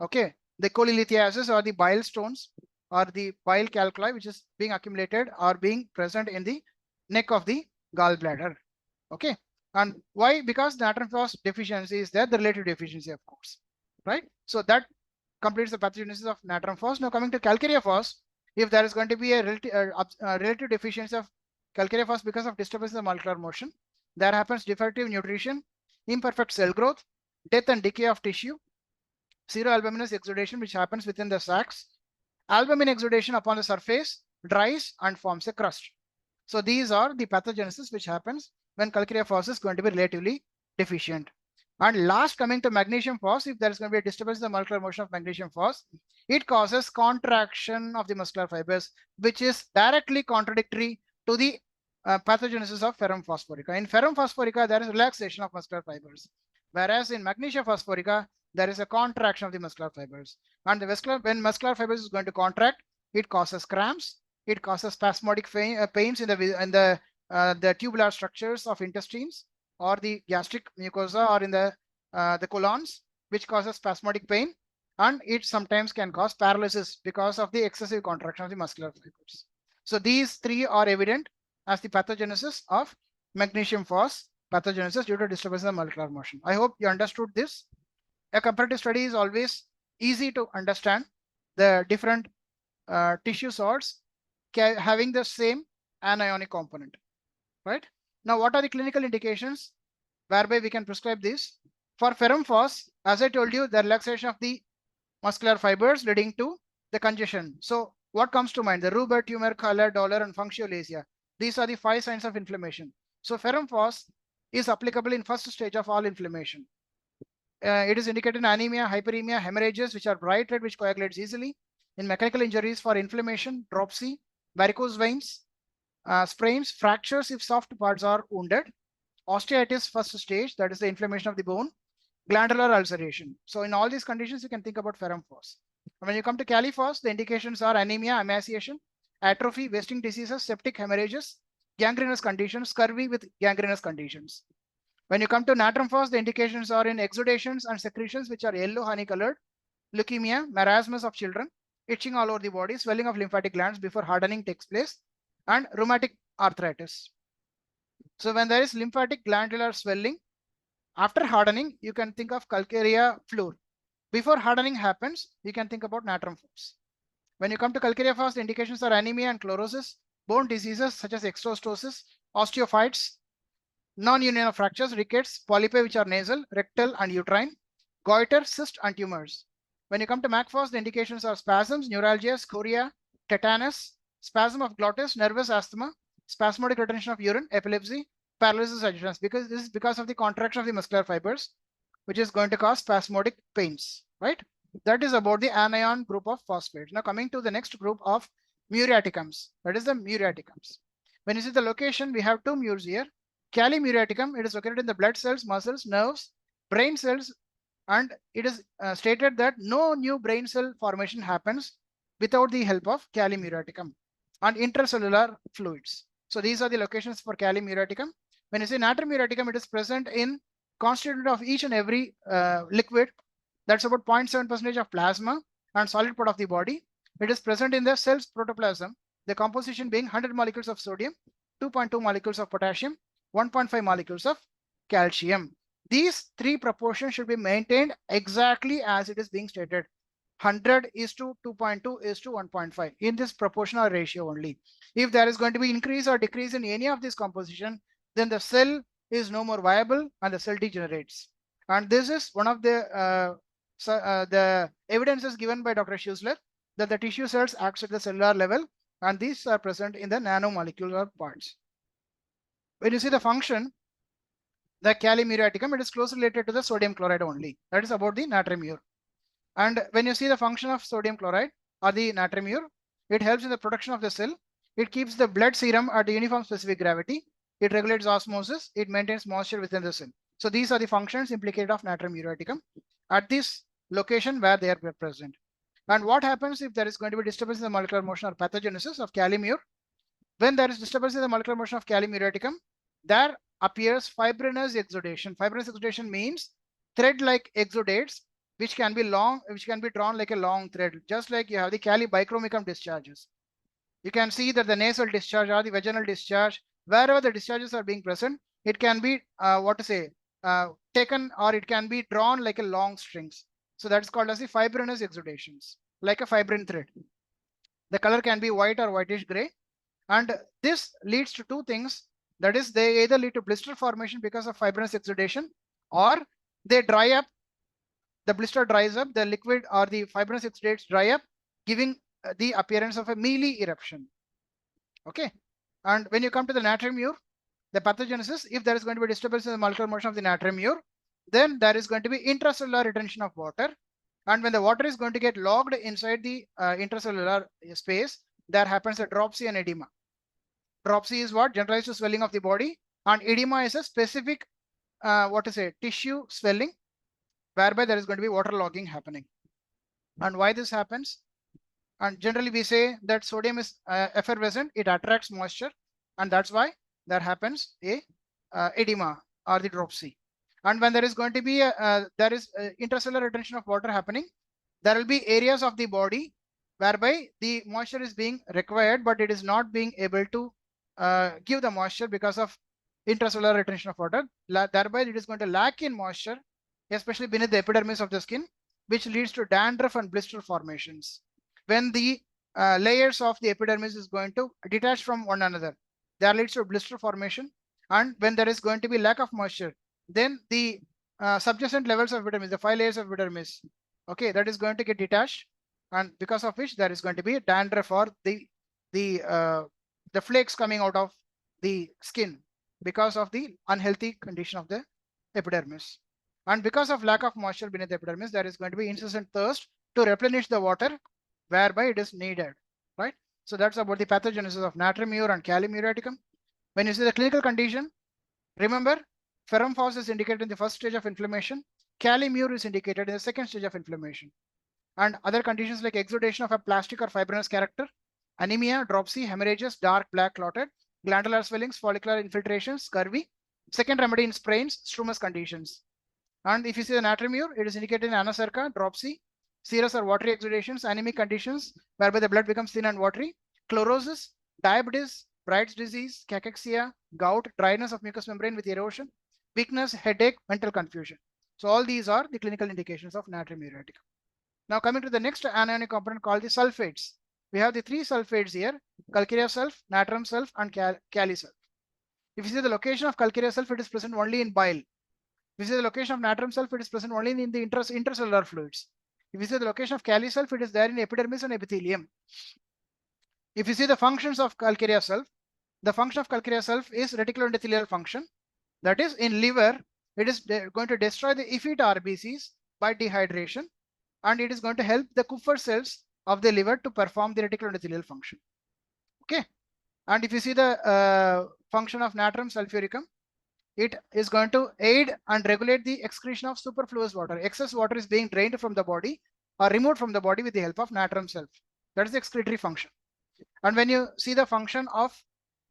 Okay, the cholelithiasis, or the bile stones, or the bile calculi which is being accumulated or being present in the neck of the gallbladder. Okay, and why? Because natrum phos deficiency is there, the relative deficiency, of course, right? So that completes the pathogenesis of natrum phos. Now coming to calcarea phos, if there is going to be a relative deficiency of calcarea phos because of disturbance in the molecular motion, there happens defective nutrition, imperfect cell growth, death and decay of tissue, seroalbuminous exudation which happens within the sacs, albumin exudation upon the surface dries and forms a crust. So these are the pathogenesis which happens when calcarea phos is going to be relatively deficient. And last, coming to magnesium phos, if there is going to be a disturbance in the molecular motion of magnesium phos, it causes contraction of the muscular fibers, which is directly contradictory to the pathogenesis of ferrum phosphorica. In ferrum phosphorica, there is relaxation of muscular fibers, whereas in magnesia phosphorica, there is a contraction of the muscular fibers. And when muscular fibers is going to contract, it causes cramps, it causes spasmodic pains in the tubular structures of intestines, or the gastric mucosa, or in the colons, which causes spasmodic pain, and it sometimes can cause paralysis because of the excessive contraction of the muscular fibers. So these three are evident as the pathogenesis of magnesium phos pathogenesis due to disturbance in the molecular motion. I hope you understood this. A comparative study is always easy to understand the different tissue salts having the same anionic component, right? Now, what are the clinical indications whereby we can prescribe this? For ferrum phos, as I told you, the relaxation of the muscular fibers leading to the congestion. So what comes to mind? The rubor, tumor, color, dolor, and functiolacia. These are the 5 signs of inflammation. So ferrum phos is applicable in first stage of all inflammation. It is indicated in anemia, hyperemia, hemorrhages, which are bright red, which coagulates easily. In mechanical injuries for inflammation, dropsy, varicose veins, sprains, fractures if soft parts are wounded, osteitis first stage, that is the inflammation of the bone, glandular ulceration. So in all these conditions, you can think about ferrum phos. When you come to Cali phos, the indications are anemia, emaciation, atrophy, wasting diseases, septic hemorrhages, gangrenous conditions, scurvy with gangrenous conditions. When you come to natrum phos, the indications are in exudations and secretions which are yellow honey colored, leukemia, marasmus of children, itching all over the body, swelling of lymphatic glands before hardening takes place, and rheumatic arthritis. So when there is lymphatic glandular swelling, after hardening, you can think of calcarea fluor. Before hardening happens, you can think about natrum phos. When you come to calcarea phos, the indications are anemia and chlorosis, bone diseases such as exostosis, osteophytes, non-union of fractures, rickets, polypi which are nasal, rectal, and uterine, goiter, cyst, and tumors. When you come to MAC phos, the indications are spasms, neuralgia, scoria, tetanus, spasm of glottis, nervous asthma, spasmodic retention of urine, epilepsy, paralysis adjustments, because this is because of the contraction of the muscular fibers, which is going to cause spasmodic pains, right? That is about the anion group of phosphates. Now coming to the next group of muriaticums, that is the muriaticums. When you see the location, we have 2 mures here. Cali muriaticum, it is located in the blood cells, muscles, nerves, brain cells, and it is stated that no new brain cell formation happens without the help of Cali muriaticum and intracellular fluids. So these are the locations for Cali muriaticum. When you say natrum muriaticum, it is present in constituent of each and every liquid. That's about 0.7% of plasma and solid part of the body. It is present in the cell's protoplasm, the composition being 100 molecules of sodium, 2.2 molecules of potassium, 1.5 molecules of calcium. These 3 proportions should be maintained exactly as it is being stated. 100 is to 2.2 is to 1.5 in this proportional ratio only. If there is going to be increase or decrease in any of this composition, then the cell is no more viable and the cell degenerates. And this is one of the evidences given by Dr. Schuessler that the tissue cells act at the cellular level, and these are present in the nanomolecular parts. When you see the function, the calimuriaticum, it is closely related to the sodium chloride only. That is about the natrium. And when you see the function of sodium chloride or the natrium, it helps in the production of the cell. It keeps the blood serum at the uniform specific gravity. It regulates osmosis. It maintains moisture within the cell. So these are the functions implicated of natrium muriaticum at this location where they are present. And what happens if there is going to be disturbance in the molecular motion or pathogenesis of calimure? When there is disturbance in the molecular motion of calimuriaticum, there appears fibrinous exudation. Fibrinous exudation means thread-like exudates, which can be long, which can be drawn like a long thread, just like you have the calibichromicum discharges. You can see that the nasal discharge or the vaginal discharge, wherever the discharges are being present, it can be taken, or it can be drawn like a long strings. So that's called as the fibrinous exudations, like a fibrin thread. The color can be white or whitish gray. And this leads to two things. That is, they either lead to blister formation because of fibrinous exudation, or they dry up. The blister dries up, the liquid or the fibrinous exudates dry up, giving the appearance of a mealy eruption. Okay. And when you come to the natrium, the pathogenesis, if there is going to be disturbance in the molecular motion of the natrium, then there is going to be intracellular retention of water. And when the water is going to get logged inside the intracellular space, there happens a dropsy and edema. Dropsy is what? Generalized to swelling of the body, and edema is a specific tissue swelling, whereby there is going to be water logging happening. And why this happens? And generally we say that sodium is effervescent, it attracts moisture, and that's why there happens a edema or the dropsy. And when there is going to be intracellular retention of water happening, there will be areas of the body whereby the moisture is being required, but it is not being able to give the moisture because of intracellular retention of water. Thereby it is going to lack in moisture, especially beneath the epidermis of the skin, which leads to dandruff and blister formations. When the layers of the epidermis is going to detach from one another, that leads to blister formation. And when there is going to be lack of moisture, then the subjacent levels of epidermis, the 5 layers of epidermis, okay, that is going to get detached, and because of which there is going to be dandruff or the flakes coming out of the skin because of the unhealthy condition of the epidermis. And because of lack of moisture beneath the epidermis, there is going to be incessant thirst to replenish the water whereby it is needed, right? So that's about the pathogenesis of natrium and calimuriaticum. When you see the clinical condition, remember, ferrum phos is indicated in the first stage of inflammation. Calimure is indicated in the second stage of inflammation. And other conditions like exudation of a plastic or fibrinous character, anemia, dropsy, hemorrhages, dark black clotted, glandular swellings, follicular infiltrations, scurvy. Second remedy in sprains, strumous conditions. And if you see the natrium, it is indicated in anacerca, dropsy, serous or watery exudations, anemic conditions whereby the blood becomes thin and watery, chlorosis, diabetes, Bright's disease, cachexia, gout, dryness of mucous membrane with erosion, weakness, headache, mental confusion. So all these are the clinical indications of natrium muriaticum. Now coming to the next anionic component called the sulfates. We have the 3 sulfates here: calcareous sulf, natrium sulf, and kali sulf. If you see the location of calcareous sulf, it is present only in bile. If you see the location of natrium sulf, it is present only in the intracellular fluids. If you see the location of kali sulf, it is there in epidermis and epithelium. If you see the functions of calcareous sulf, the function of calcareous sulf is reticuloendothelial function. That is, in liver, it is going to destroy the effete RBCs by dehydration, and it is going to help the Kupffer cells of the liver to perform the reticuloendothelial function. Okay. And if you see the function of natrium sulfuricum, it is going to aid and regulate the excretion of superfluous water. Excess water is being drained from the body or removed from the body with the help of natrium sulf. That is the excretory function. And when you see the function of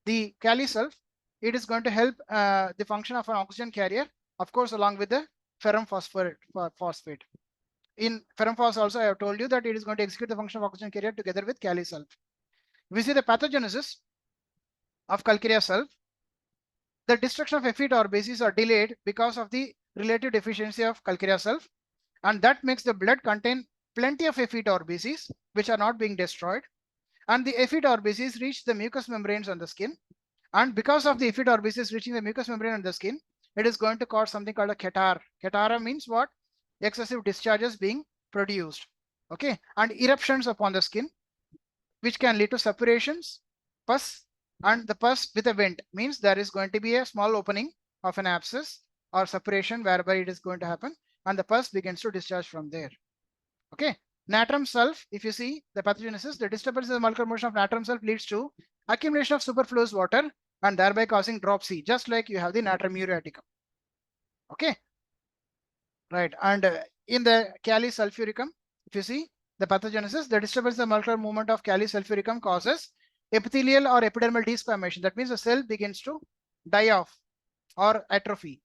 the kali sulf, it is going to help the function of an oxygen carrier, of course, along with the ferrum phosphate. In ferrum phos also, I have told you that it is going to execute the function of oxygen carrier together with kali sulf. We see the pathogenesis of calcareous sulf. The destruction of effete RBCs are delayed because of the relative deficiency of calcareous sulf, and that makes the blood contain plenty of effete RBCs which are not being destroyed, and the effete RBCs reach the mucous membranes on the skin, and because of the effete RBCs reaching the mucous membrane on the skin, it is going to cause something called a catarrh. Catarrh means what? Excessive discharges being produced, okay, and eruptions upon the skin, which can lead to suppurations, pus, And the pus with a vent means there is going to be a small opening of an abscess or separation whereby it is going to happen, and the pus begins to discharge from there. Okay. Natrum sulf, if you see the pathogenesis, the disturbance in the molecular motion of natrum sulf leads to accumulation of superfluous water and thereby causing dropsy, just like you have the natrum muriaticum. Okay. Right. And in the kali sulfuricum, if you see the pathogenesis, the disturbance in the molecular movement of kali sulfuricum causes epithelial or epidermal desquamation. That means the cell begins to die off or atrophy.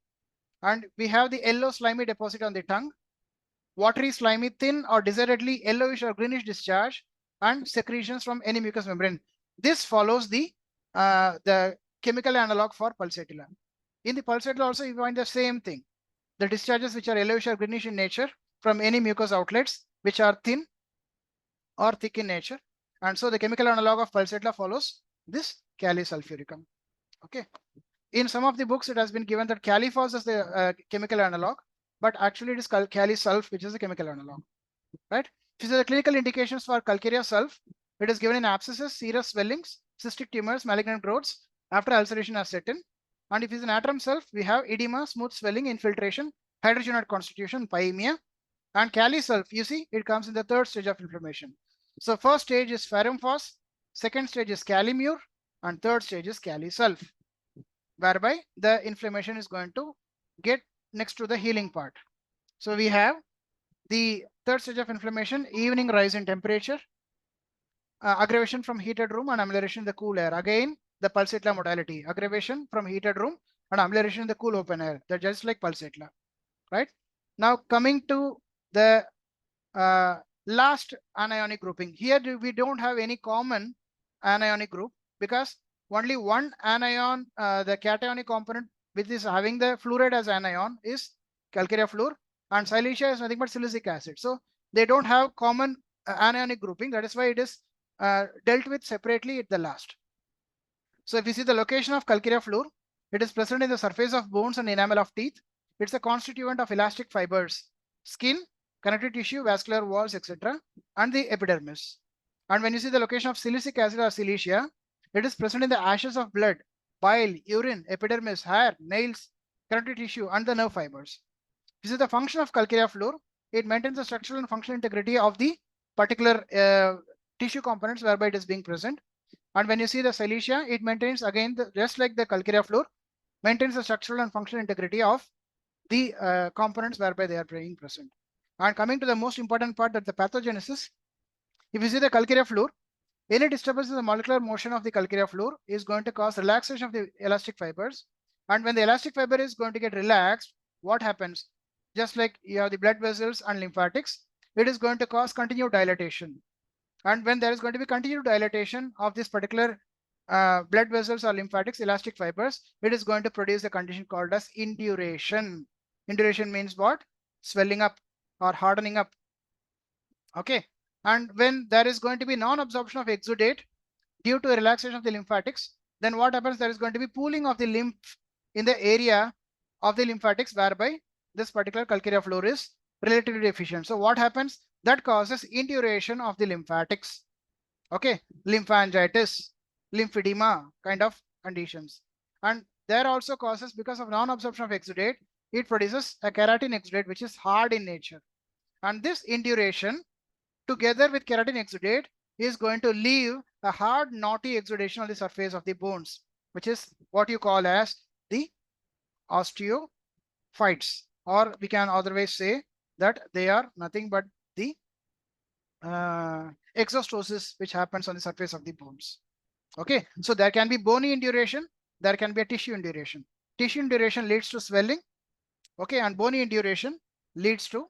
And we have the yellow slimy deposit on the tongue, watery, slimy, thin or decidedly yellowish or greenish discharge, and secretions from any mucous membrane. This follows the chemical analog for pulsatilla. In the pulsatilla also you find the same thing. The discharges which are yellowish or greenish in nature from any mucous outlets which are thin or thick in nature. And so the chemical analog of pulsatilla follows this kali sulfuricum. Okay. In some of the books, it has been given that Califos is the chemical analog, but actually it is Kali sulf, which is the chemical analog, right? These are the clinical indications for calcarea sulf. It is given in abscesses, serous swellings, cystic tumors, malignant growths after ulceration has set in. And if it is an natrum sulf, we have edema, smooth swelling, infiltration, hydrogenate constitution, pyemia. And Kali sulf, you see, it comes in the third stage of inflammation. So first stage is ferrum phos, second stage is calimure, and third stage is Kali sulf, whereby the inflammation is going to get next to the healing part. So we have the third stage of inflammation, evening rise in temperature, aggravation from heated room and amelioration in the cool air. Again, the pulsatilla modality, aggravation from heated room and amelioration in the cool open air. They're just like pulsatilla, right? Now coming to the last anionic grouping. Here we don't have any common anionic group because only one anion, the cationic component which is having the fluoride as anion is calcarea fluor, and silicea is nothing but silicic acid. So they don't have common anionic grouping. That is why it is dealt with separately at the last. So if you see the location of calcarea fluor, it is present in the surface of bones and enamel of teeth. It's a constituent of elastic fibers, skin, connective tissue, vascular walls, etc., and the epidermis. And when you see the location of silicic acid or silicea, it is present in the ashes of blood, bile, urine, epidermis, hair, nails, connective tissue, and the nerve fibers. This is the function of calcarea fluor. It maintains the structural and functional integrity of the particular tissue components whereby it is being present. And when you see the silicea, it maintains again, just like the calcarea fluor, maintains the structural and functional integrity of the components whereby they are being present. And coming to the most important part, that the pathogenesis. If you see the calcarea fluor, any disturbance in the molecular motion of the calcarea fluor is going to cause relaxation of the elastic fibers. And when the elastic fiber is going to get relaxed, what happens? Just like you have the blood vessels and lymphatics, it is going to cause continued dilatation. And when there is going to be continued dilatation of this particular blood vessels or lymphatics, elastic fibers, it is going to produce a condition called as induration. Induration means what? Swelling up or hardening up. Okay. And when there is going to be non-absorption of exudate due to relaxation of the lymphatics, then what happens? There is going to be pooling of the lymph in the area of the lymphatics whereby this particular calcarea fluor is relatively deficient. So what happens? That causes induration of the lymphatics. Okay. Lymphangitis, lymphedema kind of conditions. And there also causes, because of non-absorption of exudate, it produces a keratin exudate which is hard in nature. And this induration together with keratin exudate is going to leave a hard knotty exudation on the surface of the bones, which is what you call as the osteophytes, or we can otherwise say that they are nothing but the exostosis which happens on the surface of the bones. Okay, so there can be bony induration, there can be a tissue induration. Tissue induration leads to swelling, okay, and bony induration leads to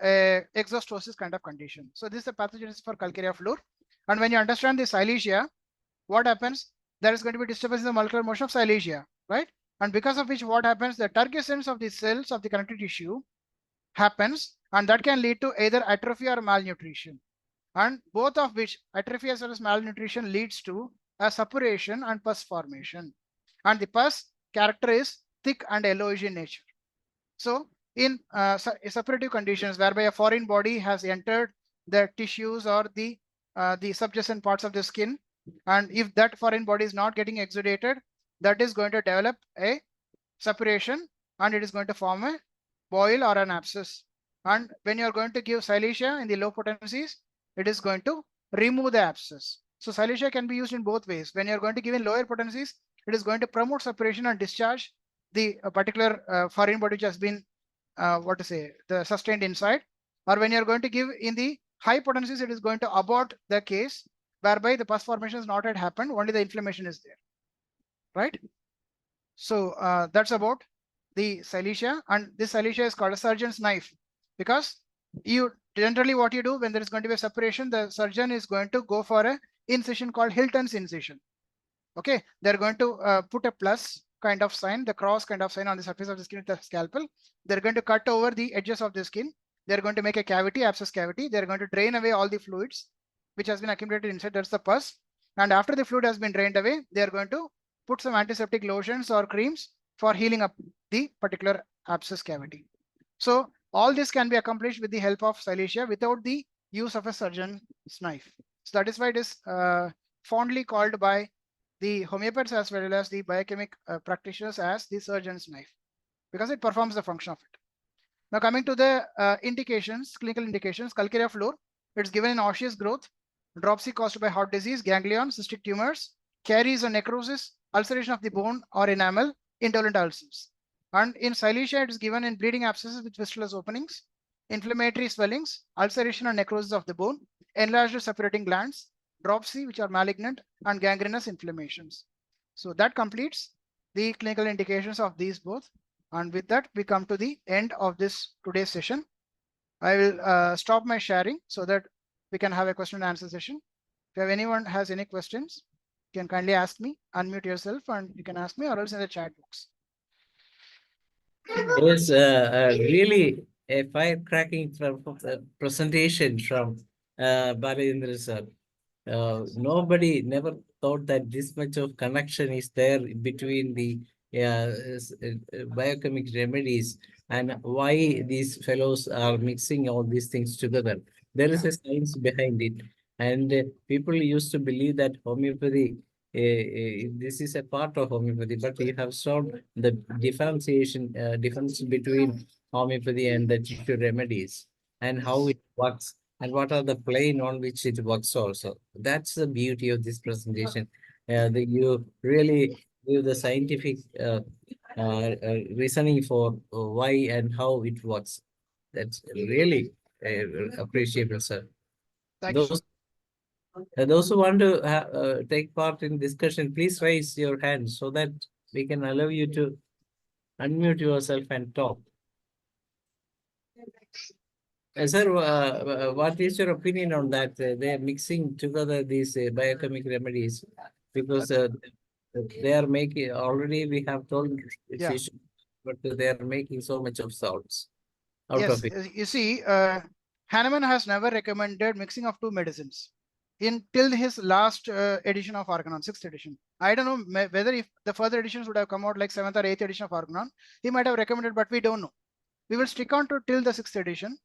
exostosis kind of condition. So this is the pathogenesis for calcarea fluor. And when you understand the silicea, what happens? There is going to be disturbance in the molecular motion of silicea, right? And because of which, what happens? The turgescence of the cells of the connective tissue happens, and that can lead to either atrophy or malnutrition. And both of which, atrophy as well as malnutrition, leads to a suppuration and pus formation. And the pus character is thick and yellowish in nature. So in suppurative conditions whereby a foreign body has entered the tissues or the subjacent parts of the skin, And if that foreign body is not getting exudated, that is going to develop a suppuration and it is going to form a boil or an abscess. And when you are going to give silicea in the low potencies, it is going to remove the abscess. So silicea can be used in both ways. When you are going to give in lower potencies, it is going to promote suppuration and discharge the particular foreign body which has been the sustained inside. Or when you are going to give in the high potencies, it is going to abort the case whereby the pus formation has not yet happened, only the inflammation is there, right? So that's about the silicea, and this silicea is called a surgeon's knife, because you generally what you do when there is going to be a separation, the surgeon is going to go for a incision called Hilton's incision. Okay, they're going to put a plus kind of sign, the cross kind of sign on the surface of the skin with the scalpel. They're going to cut over the edges of the skin. They're going to make a cavity, abscess cavity. They're going to drain away all the fluids which has been accumulated inside. That's the pus. And after the fluid has been drained away, they're going to put some antiseptic lotions or creams for healing up the particular abscess cavity. So all this can be accomplished with the help of silicea without the use of a surgeon's knife. So that is why it is fondly called by the homeopaths as well as the biochemic practitioners as the surgeon's knife, because it performs the function of it. Now coming to the indications, clinical indications, calcarea fluor, it's given in osseous growth, dropsy caused by heart disease, ganglion, cystic tumors, caries or necrosis, ulceration of the bone or enamel, indolent ulcers. And in silicea, it is given in bleeding abscesses with fistulous openings, inflammatory swellings, ulceration and necrosis of the bone, enlarged suppurating glands, dropsy, which are malignant, and gangrenous inflammations. So that completes the clinical indications of these both. And with that, we come to the end of this today's session. I will stop my sharing so that we can have a question and answer session. If anyone has any questions, you can kindly ask me, unmute yourself, and you can ask me, or else in the chat box. Yes, really a firecracking presentation from Balendra sir. Nobody never thought that this much of connection is there between the biochemic remedies and why these fellows are mixing all these things together. There is a science behind it, and people used to believe that homeopathy. This is a part of homeopathy, but you have solved the difference between homeopathy and the tissue remedies and how it works and what are the plane on which it works also. That's the beauty of this presentation. You really give the scientific reasoning for why and how it works. That's really appreciable, sir. Thank you so much. Those who want to take part in discussion, please raise your hand so that we can allow you to unmute yourself and talk. Sir, what is your opinion on that? They are mixing together these biochemic remedies because they are making, already we have told Yeah. fish, but they are making so much of salts out Yes, of it. you see, Hahnemann has never recommended mixing of two medicines till his last edition of Organon, 6th edition. I don't know whether if the further editions would have come out like 7th or 8th edition of Organon, he might have recommended, but we don't know. We will stick on to till the 6th edition,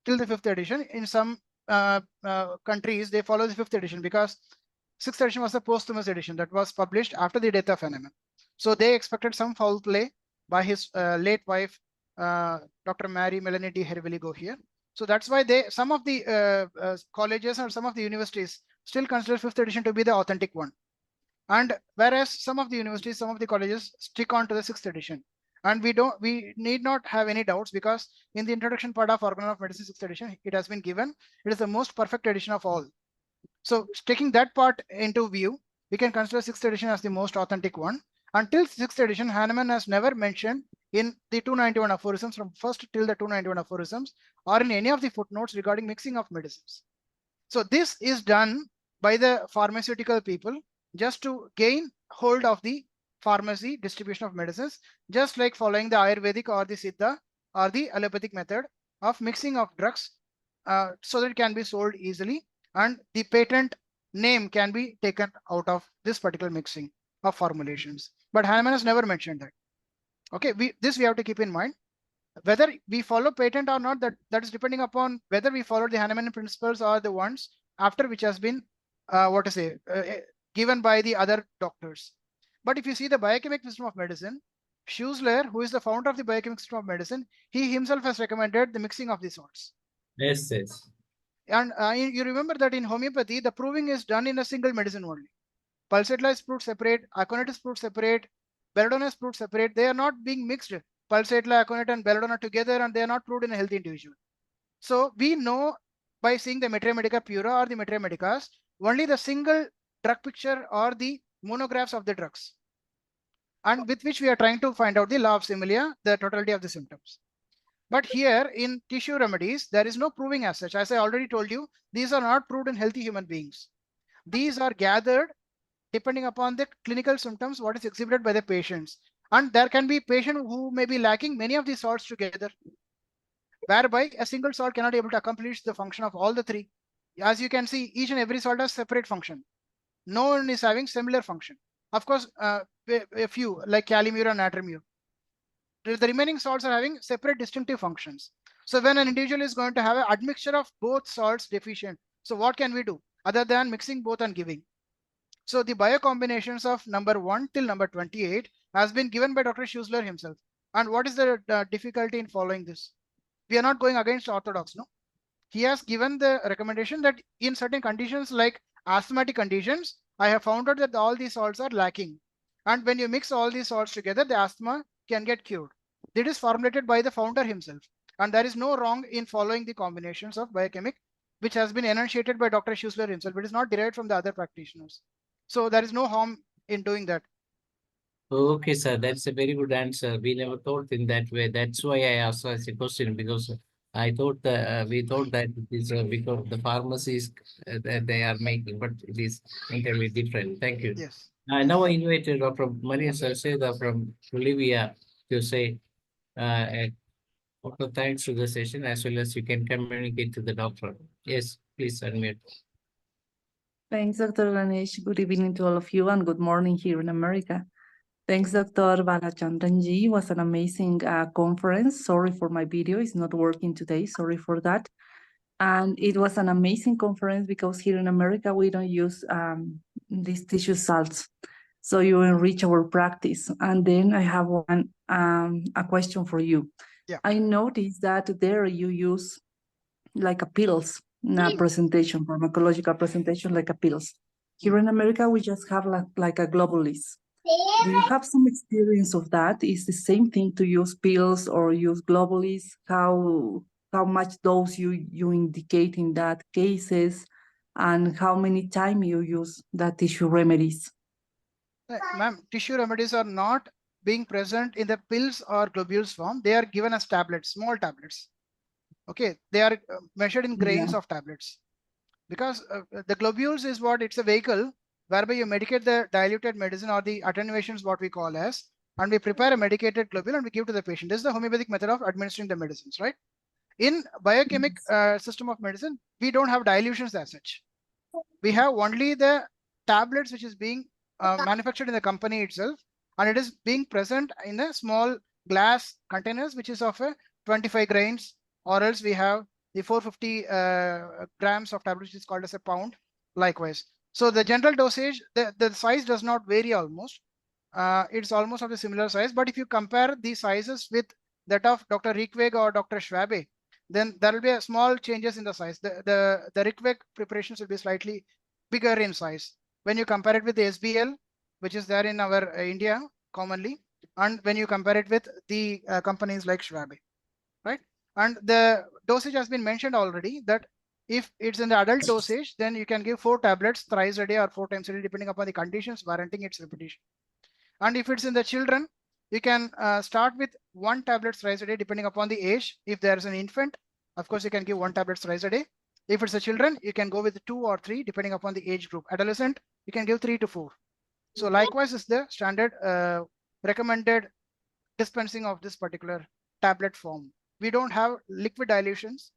till the 5th edition. In some countries, they follow the 5th edition because 6th edition was the posthumous edition that was published after the death of Hahnemann. So they expected some foul play by his late wife, Dr. Mary Melanie D. Herveligo here. So that's why some of the colleges or some of the universities still consider 5th edition to be the authentic one. And whereas some of the universities, some of the colleges stick on to the 6th edition. And we need not have any doubts, because in the introduction part of Organon of Medicine 6th edition, it has been given, it is the most perfect edition of all. So taking that part into view, we can consider 6th edition as the most authentic one. Until 6th edition, Hahnemann has never mentioned in the 291 aphorisms, from first till the 291 aphorisms, or in any of the footnotes regarding mixing of medicines. So this is done by the pharmaceutical people just to gain hold of the pharmacy distribution of medicines, just like following the Ayurvedic or the Siddha or the allopathic method of mixing of drugs, so that it can be sold easily and the patent name can be taken out of this particular mixing of formulations. But Hahnemann has never mentioned that. Okay, we have to keep in mind. Whether we follow patent or not, that is depending upon whether we follow the Hahnemann principles or the ones after which has been given by the other doctors. But if you see the biochemic system of medicine, Schussler, who is the founder of the biochemic system of medicine, he himself has recommended the mixing of the salts. Yes, yes. And you remember that in homeopathy, the proving is done in a single medicine only. Pulsatilla is proved separate, aconite is proved separate, belladonna is proved separate. They are not being mixed. Pulsatilla, aconite, and belladonna together, and they are not proved in a healthy individual. So we know by seeing the Materia Medica Pura or the Materia Medicas, only the single drug picture or the monographs of the drugs, and with which we are trying to find out the law of similia, the totality of the symptoms. But here in tissue remedies, there is no proving as such. As I already told you, these are not proved in healthy human beings. These are gathered depending upon the clinical symptoms, what is exhibited by the patients. And there can be patient who may be lacking many of these salts together, whereby a single salt cannot be able to accomplish the function of all the three. As you can see, each and every salt has separate function. No one is having similar function. Of course, a few like calimure and natriumure. The remaining salts are having separate distinctive functions. So when an individual is going to have an admixture of both salts deficient, so what can we do other than mixing both and giving? So the biocombinations of number 1 till number 28 has been given by Dr. Schussler himself. And what is the difficulty in following this? We are not going against orthodox, no? He has given the recommendation that in certain conditions like asthmatic conditions, I have found out that all these salts are lacking. And when you mix all these salts together, the asthma can get cured. It is formulated by the founder himself. And there is no wrong in following the combinations of biochemic, which has been enunciated by Dr. Schussler himself. It is not derived from the other practitioners. So there is no harm in doing that. Okay, sir, that's a very good answer. We never thought in that way. That's why I asked as a question, because I thought that we thought that it is because the pharmacies that they are making, but it is entirely different. Thank you. Yes. Now I invited Dr. Maria Salceda from Bolivia to say also thanks to the session, as well as you can communicate to the doctor. Yes, please unmute. Thanks, Dr. Ganesh. Good evening to all of you, and good morning here in America. Thanks, Dr. Balachandran ji. It was an amazing conference. Sorry for my video. It's not working today. Sorry for that. And it was an amazing conference because here in America, we don't use these tissue salts. So you enrich our practice. And then I have a question for you. Yeah. I noticed that there you use like a pills presentation, pharmacological presentation like a pills. Here in America, we just have like a globulis. Do you have some experience of that? Is the same thing to use pills or use globulis? How much dose you indicate in that cases, and how many time you use that tissue remedies? Ma'am, tissue remedies are not being present in the pills or globules form. They are given as tablets, small tablets. Okay, they are measured in grains of tablets. Because the globules is what, it's a vehicle whereby you medicate the diluted medicine or the attenuations, what we call as, and we prepare a medicated globule and we give to the patient. This is the homeopathic method of administering the medicines, right? In biochemic system of medicine, we don't have dilutions as such. We have only the tablets which is being manufactured in the company itself, and it is being present in a small glass containers, which is of a 25 grains, or else we have the 450 grams of tablets, which is called as a pound, likewise. So the general dosage, the size does not vary almost. It's almost of a similar size, but if you compare the sizes with that of Dr. Riekweg or Dr. Schwabe, then there will be a small changes in the size. The Riekweg preparations will be slightly bigger in size when you compare it with the SBL, which is there in our India commonly, and when you compare it with the companies like Schwabe, right? And the dosage has been mentioned already, that if it's in the adult dosage, then you can give 4 tablets thrice a day or 4 times a day, depending upon the conditions warranting its repetition. And if it's in the children, you can start with 1 tablet thrice a day, depending upon the age. If there's an infant, of course, you can give 1 tablet thrice a day. If it's a children, you can go with 2 or 3, depending upon the age group. Adolescent, you can give 3 to 4. So likewise is the standard recommended dispensing of this particular tablet form. We don't have liquid dilutions,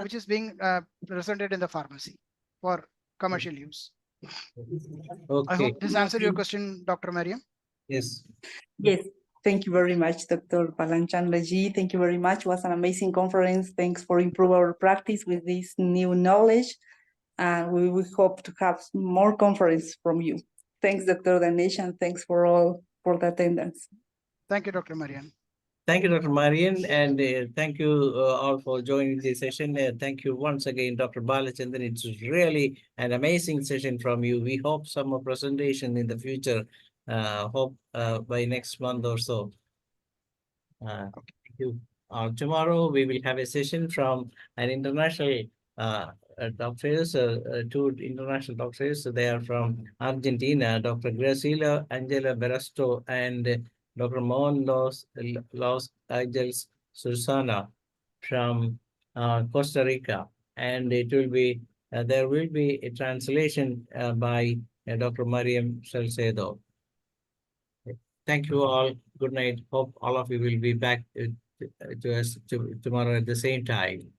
which is being presented in the pharmacy for commercial use. Okay. I hope this answered your question, Dr. Mariam. Yes. Yes. Thank you very much, Dr. Balachandran ji. Thank you very much. It was an amazing conference. Thanks for improving our practice with this new knowledge. And we hope to have more conference from you. Thanks, Dr. Ganesh, and thanks for all for the attendance. Thank you, Dr. Marian. Thank you, Dr. Marian, and thank you all for joining this session. Thank you once again, Dr. Balachandran. It's really an amazing session from you. We hope some more presentation in the future. Hope by next month or so. Thank you. Tomorrow we will have a session from an international doctors, two international doctors. They are from Argentina, Dr. Graciela Angela Berasto and Dr. Mon Los Angeles Susana from Costa Rica. And it will be, there will be a translation by Dr. Mariam Salcedo. Thank you all. Good night. Hope all of you will be back to us tomorrow at the same time.